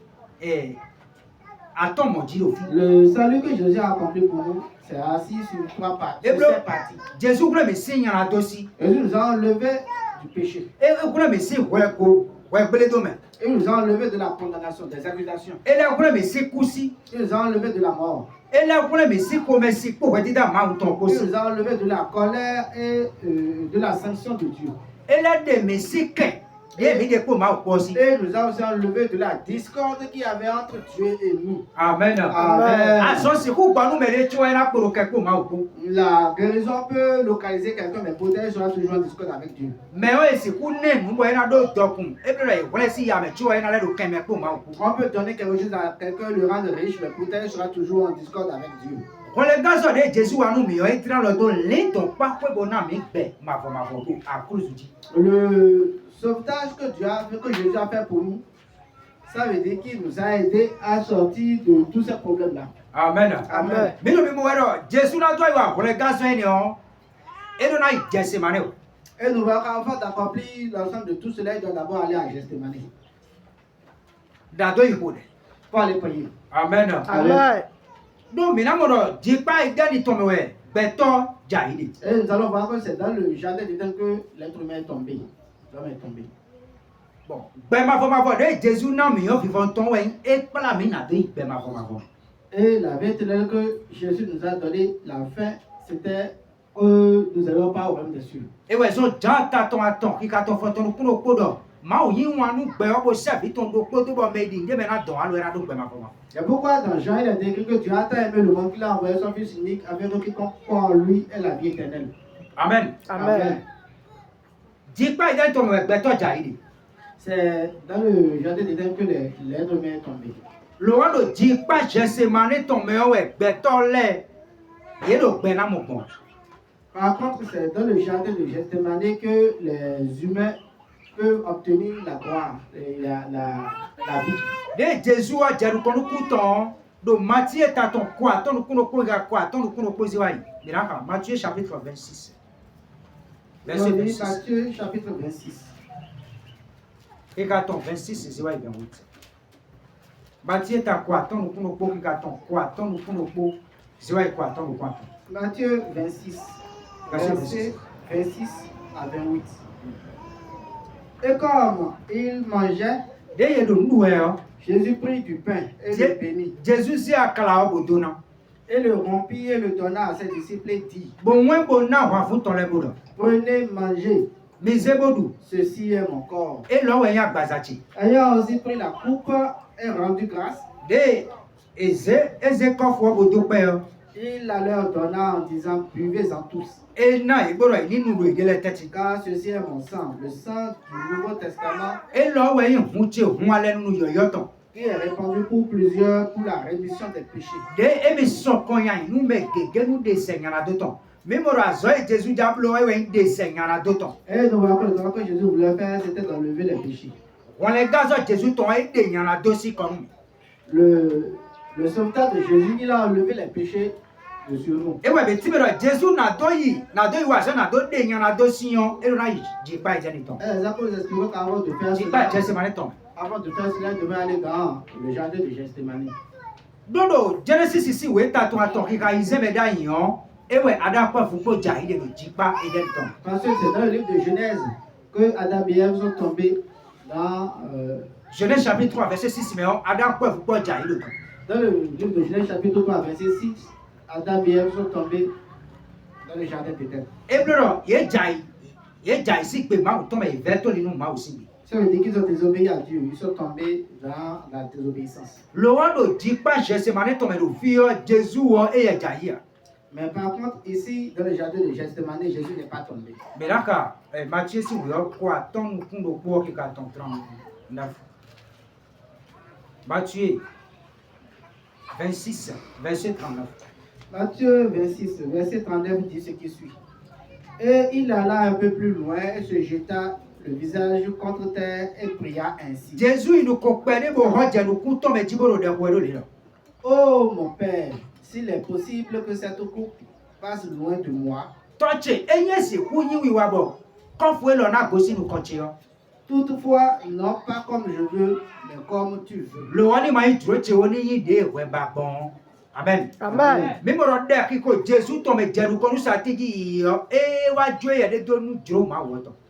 aton mo ji o fi. Le salut que Jésus a accompli pour nous, c'est assis sur trois parties. Et Sur blo- ces parties. Jésus kole mi signe na dosi. Jésus nous a enlevés du péché. E kole mi si we ko we gbele do me. Il nous a enlevés de la condamnation, des accusations. Ele kole mi si kusi. Il nous a enlevés de la mort. Ele kole mi si ko me si ko we ti da ma ton ko Il si. nous a enlevés de la colère et de la sanction de Dieu. Ele de mi si ke. Ye mi de ko ma ko si. Et il nous a aussi enlevés de la discorde qu'il y avait entre Dieu et nous. Amen. Amen. Aso si ku gba nu me de cho ena ko ke ko ma ko. La guérison peut localiser quelqu'un, mais peut-être sera toujours en discorde avec Dieu. Me o si ku ne nu bo ena do dokun. E bere e wole si ya me cho ena le do ke me ko ma ko. On peut donner quelque chose à quelqu'un, le rendre riche, mais peut-être sera toujours en discorde avec Dieu. Kole gazo de Jésus wa nu mi yo e tra lo do le ton pa pe bo na mi gbe ma fo ko a cruise ji. Le sauvetage que Dieu a fait, que Jésus a fait pour nous, ça veut dire qu'il nous a aidés à sortir de tous ces problèmes-là. Amen. Amen. Mi no mi mo wero Jésus na do wa kole gazo eni o. E do na jese mane o. Et nous verrons qu'en fait d'accomplir l'ensemble de tout cela, il doit d'abord aller à Gethsemane Da do ipo de. pour aller prier. Amen. Amen. Do mi na mo do ji pa ide ni to me we beto ja ide. Et nous allons voir que c'est dans le jardin d'Éden que l'être humain est tombé. L'homme est tombé. Bon, gbe ma fo de Jésus na mi yo fi fon ton we e pala mi na do gbe ma fo. Et la vie éternelle que Jésus nous a donné, la fin, c'était que nous n'allons pas au royaume des cieux. E we so ja ta ton aton ki ka ton fon ton ku no ko do. Ma o yin wa nu gbe o bo se bi ton do ko to bo me di nje me na don alo era do gbe ma fo. C'est pourquoi dans Jean, il est écrit que Dieu a tant aimé le monde qu'il a envoyé son Fils unique afin que quiconque croit en lui ait la vie éternelle. Amen. Amen. Ji pa ide to me gbe to ja ide. C'est dans le jardin d'Éden que l'être humain est tombé. Lo wa do ji pa jese mane ton me o we gbe to le. Ye do gbe na mo bon. Par contre, c'est dans le jardin de Gethsemane que les humains peuvent obtenir la gloire, et la vie. De Jésus a jaru ko nu ku ton do Matthieu ta ton kwa ton ku no ko ga kwa ton ku no ko zi wa yi. Miraka Matthieu chapitre 26. Verset Dans 26. Matthieu chapitre 26. Et quand on 26 zi wa yi 28. Matthieu ta kwa ton ku no ko ki ga ton kwa ton ku no ko zi wa yi kwa ton ku. Matthieu 26, verset 26 à 28. Et comme il mangeait, De ye do nu we o. Jésus prit du pain et le bénit, Jésus si akala o bodo na. et le rompit et le donna à ses disciples et dit, Bon wen bo na wa fu ton le bodo. prenez, mangez, Mi ze bodu. ceci est mon corps. E lo we ya gbazachi. Ayant aussi pris la coupe et rendu grâce, De eze kofo bodo pe o. il la leur donna en disant, buvez-en tous, E na igboro yi ninu lo igele teti. car ceci est mon sang, le sang du Nouveau Testament, E lo we yin hun che hun ale ninu yoyo ton. qui est répandu pour plusieurs pour la rémission des péchés. De emi so kon ya inu me gege nu de se nyana do ton. Même au Jésus diablo et un dessin en a d'autant. Et nous voyons que le travail que Jésus voulait faire, c'était d'enlever les péchés. On les gars Jésus t'ont aidé, il y en a d'aussi comme. Le sauvetage de Jésus, il a enlevé les péchés de sur nous. Et ouais, mais tu vois, Jésus n'a pas ouais, n'a pas il y en a d'aussi, et l'on a dit pas, il y a des temps. Ça peut vous expliquer qu'avant de faire Dis pas, cela, Jésus m'a dit temps. avant de faire cela, il devait aller dans le jardin de Gethsémani. Dodo, Genesis ici, oui, t'as ton attends, qui a isé mes daillons, et ouais, Adam pas vous pouvez dire, il ne dit pas, et des temps. Parce que c'est dans le livre de Genèse que Adam et Ève sont tombés dans. Genèse chapitre 3, verset 6, mais Adam pas vous pouvez dire, il est temps. Dans le livre de Genèse chapitre 3, verset 6, Adam et Ève sont tombés dans le jardin d'Éden. Et blanc, il est déjà ici, que ma ou tombe, il va tout le monde, ma aussi. Ça veut dire qu'ils ont désobéi à Dieu, ils sont tombés dans la désobéissance. Le roi ne dit pas, je sais, mané tombe le vieux, Jésus, et il est déjà. Mais par contre, ici, dans le jardin de Gethsémani, Jésus n'est pas tombé. Mais là, Matthieu, si vous avez quoi, ton pour qui a ton 39. Matthieu 26, verset 39. Matthieu 26, verset 39 dit ce qui suit. Et il alla un peu plus loin et se jeta le visage contre terre et pria ainsi. Jésus, il nous comprend, nous comptons, mais tu peux le Oh mon Père, s'il est possible que cette coupe passe loin de moi. Toutefois, non pas comme je veux, mais comme tu veux. Amen. Amen. Même Jésus tombe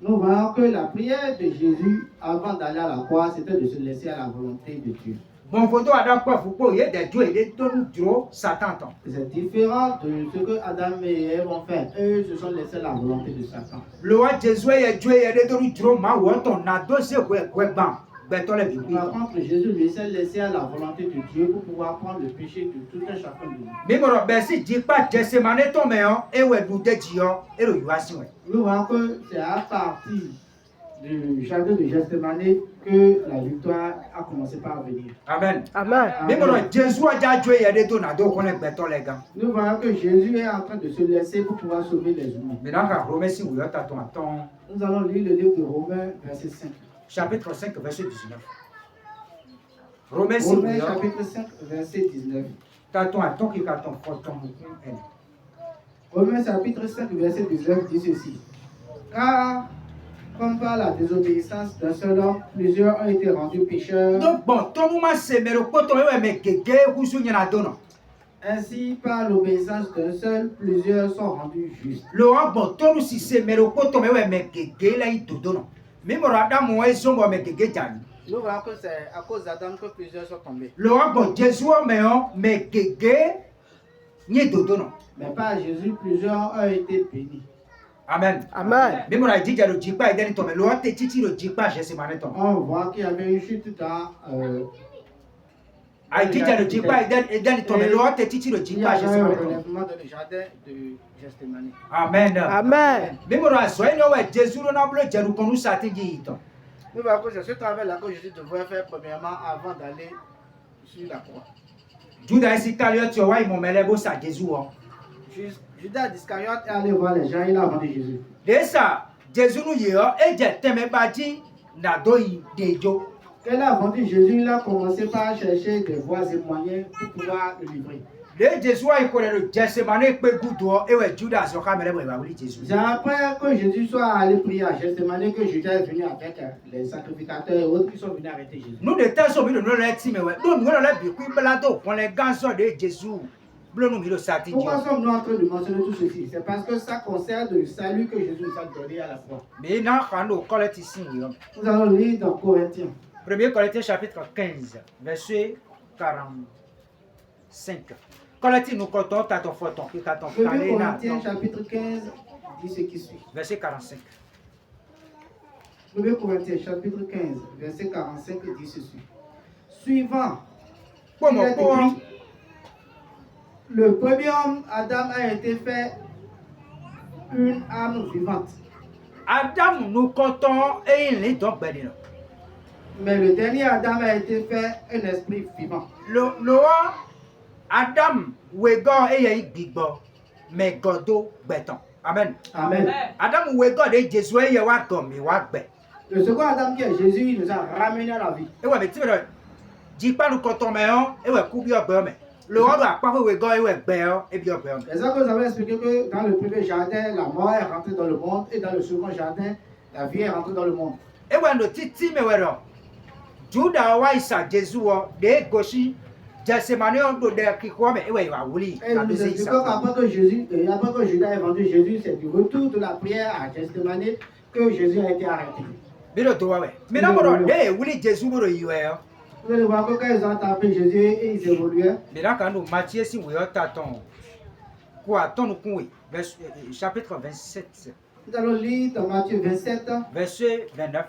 Nous voyons que la prière de Jésus avant d'aller à la croix, c'était de se laisser à la volonté de Dieu. Bon photo Adam quoi faut pas des Dieu et de Satan. C'est différent de ce que Adam et Ève ont fait. Eux se sont laissés à la volonté de Satan. Le roi Jésus et Dieu et de ma on a dosé quoi ban. Par contre, Jésus lui s'est laissé à la volonté de Dieu pour pouvoir prendre le péché de tout un chacun de nous. Mais bon, ben si dit pas Gethsémani tombe et ouais nous de Dieu et le yoation. Nous voyons que c'est à partir du jardin de Gethsémani que la victoire a commencé par venir. Amen. Amen. Mais bon, Jésus a déjà Dieu et des donado qu'on est béton les gars. Nous voyons que Jésus est en train de se laisser pour pouvoir sauver les humains. Maintenant, quand Romains si vous êtes à ton nous allons lire le livre de Romains, verset 5. Chapitre 5, verset 19. Romains chapitre 5, verset 19. Romains chapitre 5, verset 19 dit ceci. Car, comme par la désobéissance d'un seul homme, plusieurs ont été rendus pécheurs. Donc bon, tout le monde c'est mais le poteau mais kéké ou sounya donne. Ainsi, par l'obéissance d'un seul, plusieurs sont rendus justes. Le bon, tout le monde c'est mais le poteau mais kéké là il te donne. Même Adam moi sont mais kéké jani. Nous voyons que c'est à cause d'Adam que plusieurs sont tombés. Le bon Jésus mais kéké ni te donne. Mais par Jésus, plusieurs ont été bénis. Amen. Amen. Même on a dit le dit pas il tombe. Le roi te titi le dit pas Gethsémani tombe. On voit qu'il y avait une chute dans a dit le dit pas il tombe. Le roi te titi le dit pas Gethsémani tombe. relèvement dans le jardin de Gethsémani. Amen. Amen. Même on a soigné Jésus le noble Jésus nous ça te dit. Nous voyons que c'est ce travail-là que Jésus devrait faire premièrement avant d'aller sur la croix. Judas Iscariote, tu vois, ils m'ont mêlé ça Jésus. Judas Iscariote est allé voir les gens, il a vendu Jésus. De ça, Jésus nous y a et j'ai tellement bâti n'a d'oeil de Dieu. Quand il a vendu Jésus, il a commencé par chercher des voies et moyens pour pouvoir le livrer. Le Jésus a écouté le Gethsémani peut goûter et ouais Judas au caméra va oui Jésus. C'est après que Jésus soit allé prier à Gethsémani que Judas est venu avec les sacrificateurs et autres qui sont venus arrêter Jésus. Nous de temps sommes nous le team ouais. Donc nous le bi ku blado pour les gants de Jésus. Pourquoi sommes-nous en train de mentionner tout ceci? C'est parce que ça concerne le salut que Jésus nous a donné à la croix. Mais nous allons lire dans Corinthiens. 1 Corinthiens chapitre 15, verset 45. Corinthiens nous comptons à ton photon. 1 Corinthiens chapitre 15 dit ce qui suit. Verset 45. 1 Corinthiens chapitre 15, verset 45 dit ceci. Suivant, il est écrit, le premier homme, Adam, a été fait une âme vivante. Adam nous comptons et il est donc béni. Mais le dernier Adam a été fait un esprit vivant. Le Adam, Wego et Yaïk Bigbo. mais godo béton. Amen. Amen. Adam où God et Jésus et wa comme wa bé. Le second Adam qui est Jésus, il nous a ramené à la vie. Et ouais, mais tu veux dis pas nous quand on met on et ouais coupe yo bé mais. Le roi doit pas we God et ouais bé et bien bé. C'est ça que vous avez expliqué que dans le premier jardin, la mort est rentrée dans le monde et dans le second jardin, la vie est rentrée dans le monde. Et ouais no titi me ouais ro. Juda wa isa Jésus o de goshi Gethsemane on do de ki ko me e ouais wa wuli. Et nous nous expliquons qu'après que Judas ait vendu Jésus, c'est du retour de la prière à Gethsemane que Jésus a été arrêté. Biro to ouais. Mais d'abord de wuli Jésus boro yiwe. Vous allez voir que quand ils ont tapé Jésus et ils évoluaient. Mais là quand nous Matthieu si vous attend quoi ton coup chapitre 27. Nous allons lire dans Matthieu 27 verset 29.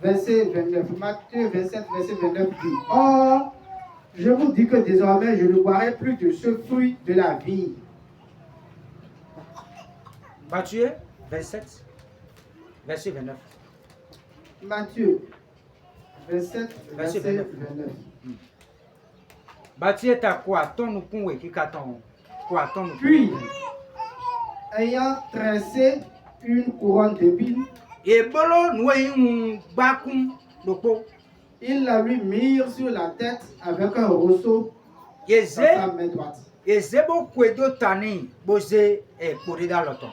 Verset 29. Matthieu 27 verset 29 dit: Or, je vous dis que désormais je ne boirai plus de ce fruit de la vie. Matthieu 27 verset 29. Matthieu 27 verset 29. Matthieu ta quoi ton coup qui katon quoi ton. Puis, ayant tressé une couronne d'épines, et bolo nous bakum lopo. ils la lui mirent sur la tête avec un rosseau dans sa main droite. Et zebo kwedo tani boze et pourida loton.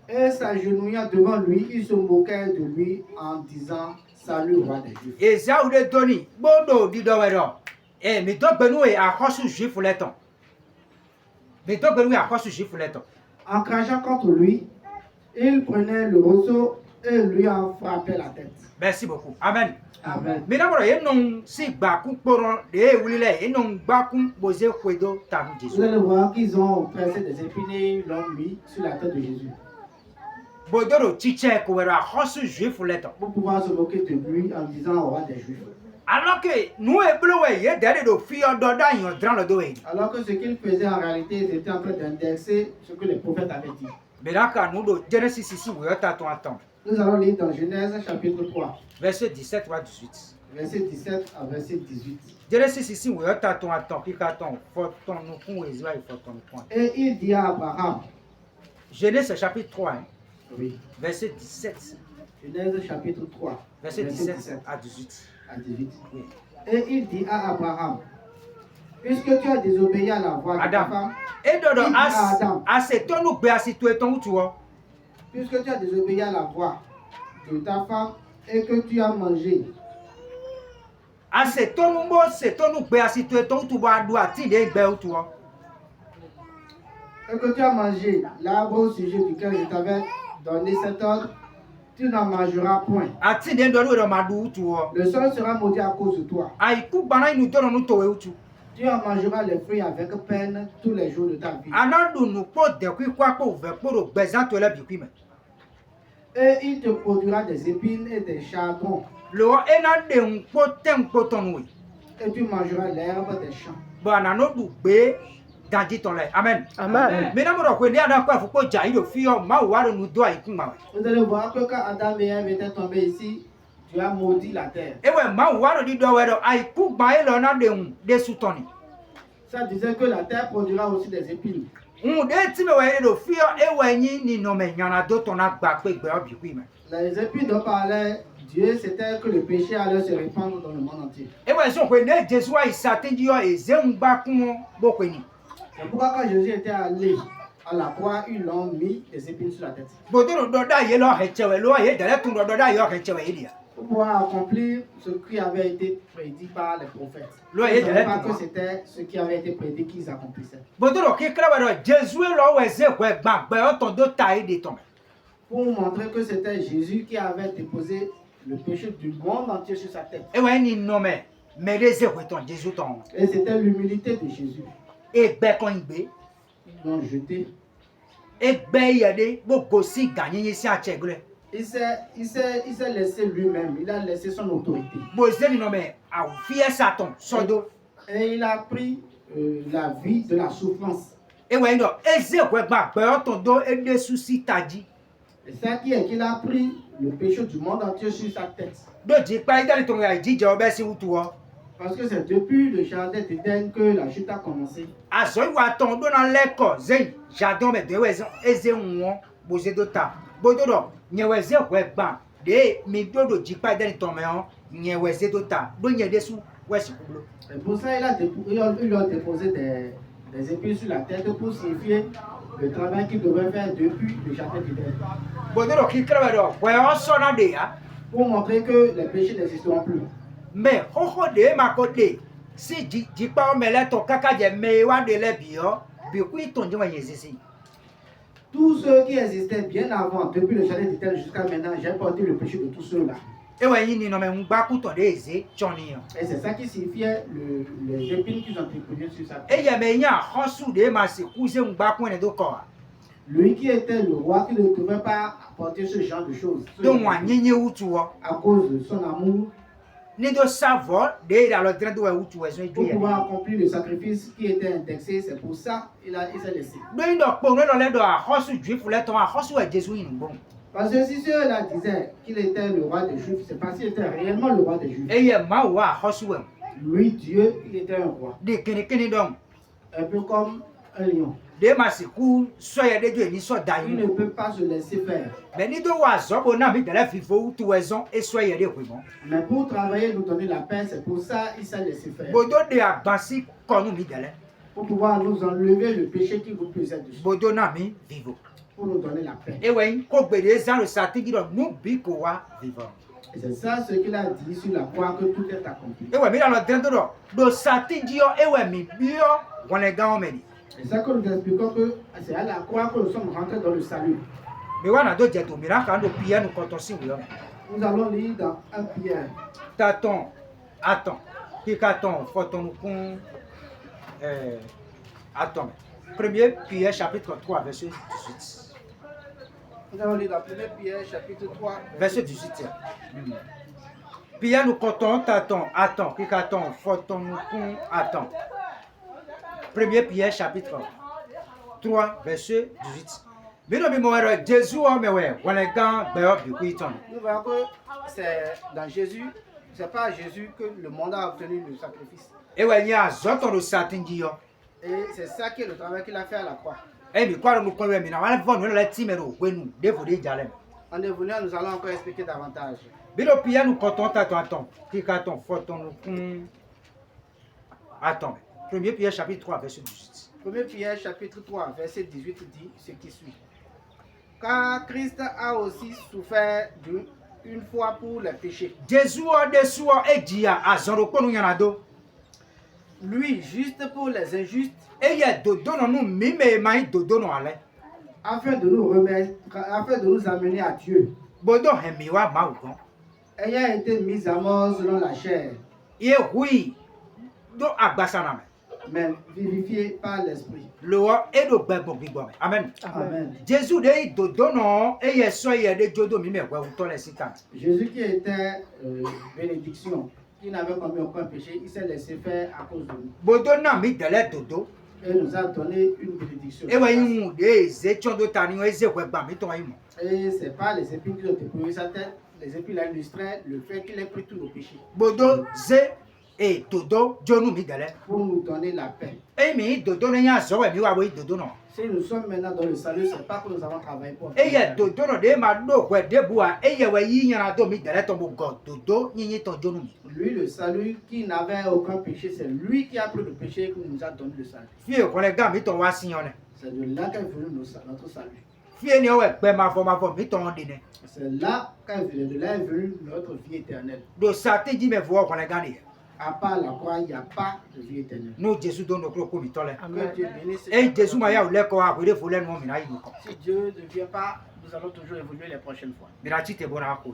Et s'agenouillant devant lui, ils se moquaient de lui en disant: Salut, roi des Juifs. Et ça ou de Tony, bodo di dowero. Et mi do benu e akosu juif leton. Mi do benu e akosu juif leton. En crachant contre lui, il prenait le rosseau et lui en frappait la tête. Merci beaucoup. Amen. Amen. Mais d'abord, il non si baku poron de wulile, il non baku boze kwedo tanu Vous Jésus. allez voir qu'ils ont pressé des épines et l'ont mis sur la tête de Jésus. Bodoro tiche kowero akosu juif leton. Pour pouvoir se moquer de lui en disant au roi des Juifs. Alors que nous e blowe ye dere do fi ododa yon dran lo do e. Alors que ce qu'ils faisaient en réalité, ils étaient en train d'indexer ce que les prophètes avaient dit. Mais là quand nous do Genesis ici wo ta ton attend. Nous allons lire dans Genèse chapitre 3, Verset 17 à 18. verset 17 à verset 18. Genesis ici wo ta ton attend ki ka ton fo ton no kun Israël fo ton point. Et il dit à Abraham, Genèse chapitre 3 hein, oui, verset 17. Genèse chapitre 3, Verset 17 à 18. à 18. Oui. Et il dit à Abraham, puisque tu as désobéi à la voix de ta Adam. femme, Et dodo Il dit à Adam. as ton nous be asi to eton tu o. puisque tu as désobéi à la voix de ta femme et que tu as mangé, As ton nous mo se ton nous be asi to eton tu ba do ati de gbe tu o. l'arbre au sujet duquel je t'avais donné cet ordre, tu n'en mangeras point. Ati de ndo do ma du tu o. Le sol sera maudit à cause de toi. Ai ku bana nous don nous to e tu. Tu en mangeras les fruits avec peine tous les jours de ta vie. Anandu nous po de ku kwa po ve po do bezan to le bi ku me. Et il te produira des épines et des chardons, Lo ena de un po ten po ton oui. et tu mangeras l'herbe des champs. Bana no du be danji ton le. Amen. Amen. Mais na mo ro ko ni ada kwa fu po ja iro fi o ma wa ro nu do ai ku ma. Vous allez voir que quand Adam et Ève étaient tombés ici, tu as maudit la terre. Ewe ma wa ro di do we do ai ku gba e lo na de un de su ton ni. Ça disait que la terre produira aussi des épines. Un de ti me we do fi o ewe yin ni no me nyana do ton na gba pe gbe obi ku me. Les épines dont parlait Dieu, c'était que le péché allait se répandre dans le monde entier. Ewe so ko ne Jesu ai satin yo e ze un gba kun bo ko ni. C'est pourquoi quand Jésus était allé à la croix, ils l'ont mis des épines sur la tête. Bo do do da ye lo he chewe lo ye de le tun do da yo he chewe idia. Pour pouvoir accomplir ce qui avait été prédit par les prophètes. Lo Ils ye ne de savaient le pas tun. que c'était ce qui avait été prédit qu'ils accomplissaient. Bo do ki kra we do Jesu lo we ze ko gba gbe o ton do ta e de ton. Pour montrer que c'était Jésus qui avait déposé le péché du monde entier sur sa tête. Ewe ni no me de ze ko ton Jesu ton. Et c'était l'humilité de Jésus. E gbe kon gbe. Ils l'ont jeté. E gbe ye de bo go si ganyin yin si a chegle. Il s'est laissé lui-même. Il a laissé son autorité. Bo ze ni no me a fie Satan sodo. Et il a pris la vie de la souffrance. Ewe ndo e ze ko gba gbe o ton do e de susi taji. Et ça qui est qu'il a pris le péché du monde entier sur sa tête. Do ji pa idale ton ya jije obe si utu o. Parce que c'est depuis le jardin d'Éden que la chute a commencé. Azɔ yi wa tɔn do na lɛ kɔ zeyi jardin me de wɛ eze ŋɔ boze do ta bodo dɔ nye wɛ ze wɛ gbã de mi do do dzikpa de ni tɔmɛ hɔn nye wɛ ze do ta do nye de su wɛ si kublo. Et pour ça, ils lui ont déposé des épines sur la tête pour signifier le travail qu'il devait faire depuis le jardin d'Éden. Bodo dɔ k'i kɛrɛ wɛ dɔ wɛ ɔsɔ na de ya. Pour montrer que les péchés n'existeront plus. Mais xoxo de ma ko de si dzikpa me lɛ tɔ kaka dze me wa de lɛ bi yɔ bi kui tɔn dze ma ye sisi. Tous ceux qui existaient bien avant, depuis le jardin d'Éden jusqu'à maintenant, j'ai porté le péché de tous ceux-là. Ewɛ yi ni nɔmɛ ŋugba kutɔ de eze tsɔni yɔ. Et c'est ça qui signifiait les épines qu'ils ont déposées sur sa tête. Eye me nya xɔsu de ma si ku se ŋugba kun ne do kɔ wa. Lui qui était le roi, qui ne pouvait pas porter ce genre de choses. Do ŋua nyenye wutu wɔ. À cause de son amour, Ni do savɔ de yi alɔ dre do wɛ wutu wɛ zɔn edu pour yɛ. pouvoir accomplir le sacrifice qui était indexé, c'est pour ça qu'il s'est laissé. Do yi dɔ kpo ne dɔ lɛ dɔ axɔsu juifu lɛ tɔn axɔsu wɛ Jesu yi nugbɔ. Parce que si ceux-là disaient qu'il était le roi des Juifs, c'est parce qu'il était réellement le roi des Juifs. Eye mawu wa axɔsu wɛ. Lui, Dieu, il était un roi. De kini dɔn. Un peu comme un lion. De ma si ku sɔyɛ de do yi ni sɔ da Il yi ne mu. peut pas se laisser faire. Mais ni do wa zɔ bo na mi dɛlɛ fifo wutu wɛ zɔn esɔyɛ de koe mɔ. Mais pour travailler, nous donner la paix, c'est pour ça qu'il s'est laissé faire. Bodo de agbasi kɔnu mi dɛlɛ. Pour pouvoir nous enlever le péché qui vous pesait dessus. Bodo na mi vivo. Pour nous donner la paix. Ewɛ yi ko gbede zan le satigi dɔ nu bi ko wa vivo. Et c'est ça ce qu'il a dit sur la croix, que tout est accompli. Ewɛ mi alɔ dre do dɔ do satigi yɔ ewɛ mi bi yɔ wɔlɛ gan mɛ di. C'est ça que nous expliquons que c'est à la croix que nous sommes rentrés dans le salut. Mi wa na do jɛ to mìíràn kan do piyɛ nu kɔtɔ si wuyɔ. Nous allons lire dans 1 Pierre. Tatɔn atɔn kika tɔn fɔtɔnu kun atɔn mɛ. Premier Pierre chapitre 3 verset 18. Nous allons lire dans 1 Pierre chapitre 3. Verset 18. Pierre nu kɔtɔn tatɔn atɔn kika tɔn fɔtɔnu kun atɔn. Premier Pierre chapitre 3 verset 18. Bino bi mo wɛrɛ Jésus wɔ mɛ wɛ wɔlɛ gan gbɛyɔ bi kui tɔn. Nous voyons que c'est dans Jésus, c'est pas à Jésus que le monde a obtenu le sacrifice. Ewɛ nye azɔtɔn do satigi yɔ. Et c'est ça qui est le travail qu'il a fait à la croix. Eyi mi kɔ nu kɔn wɛ mi na wɔlɛ fɔ nu lɛ ti mɛ do gbɛnu defo de dza lɛ mɛ. En devenant, nous allons encore expliquer davantage. Bino Pierre nu kɔtɔn tatɔn atɔn kika tɔn fɔtɔnu kun atɔn mɛ. Premier Pierre chapitre 3 verset 18. 1 Pierre chapitre 3 verset 18 dit ce qui suit. Car Christ a aussi souffert une fois pour les péchés. Jésus wɔ de su wɔ edzia azɔn kpɔnu yana do. Lui, juste pour les injustes, Eye dodo nɔ nu mi mɛ ma yi dodo nɔ alɛ. afin de nous remettre, afin de nous amener à Dieu, Bodo hɛmi wa ma wugɔn. ayant été mis à mort selon la chair, Iye hui do agbasa na mɛ. mais vivifié par l'Esprit. Lowɔ edo gbɛgbɔ gbigbɔ mɛ. Amen. Amen. Jésus de yi dodo nɔ eye sɔyɛ de jodo mi mɛ wɛ wutɔ lɛ sika. Jésus qui était bénédiction, qui n'avait commis aucun péché, il s'est laissé faire à cause de nous. Bodo na mi dɛlɛ dodo. Et nous a donné une bénédiction. Ewɛ yi ŋu de eze tsɔn do ta ni wo eze wɛ gba mi tɔn yi mɔ. Et c'est pas les épines qui ont déposé sa tête, les épines illustraient le fait qu'il ait pris tous nos péchés Bodo ze e dodo jonu mi dɛlɛ. pour nous donner la paix. Eyi mi dodo ne nya zɔ wɛ mi wa wo yi dodo nɔ. Si nous sommes maintenant dans le salut, c'est pas que nous avons travaillé pour. Eye dodo nɔ de ma do wɛ de bua eye wɛ yi nyana do mi dɛlɛ tɔn bo gɔ dodo nyinyi tɔn jonu mi. Lui, le salut, qui n'avait aucun péché, c'est lui qui a pris le péché qui nous a donné le salut. Fie kɔlɛ gan mi tɔn wa si yɔ nɛ. C'est de là qu'est venu notre salut. Fie ni wɛ gbɛ ma fɔ mi tɔn de nɛ. C'est là de là est venu notre vie éternelle. Do sati ji mɛ fɔ kɔlɛ gan de yɛ. À part la croix, il n'y a pas de vie éternelle. N'o Jésus do no kuro ko mi tɔ lɛ. Que Dieu bénisse. Eyi Jésus ma ya o lɛ kɔ a ko de fo lɛ nu mi na yi nu kɔ. Si Dieu ne vient pas, nous allons toujours évoluer les prochaines fois. Mi na ti te bɔ na ko.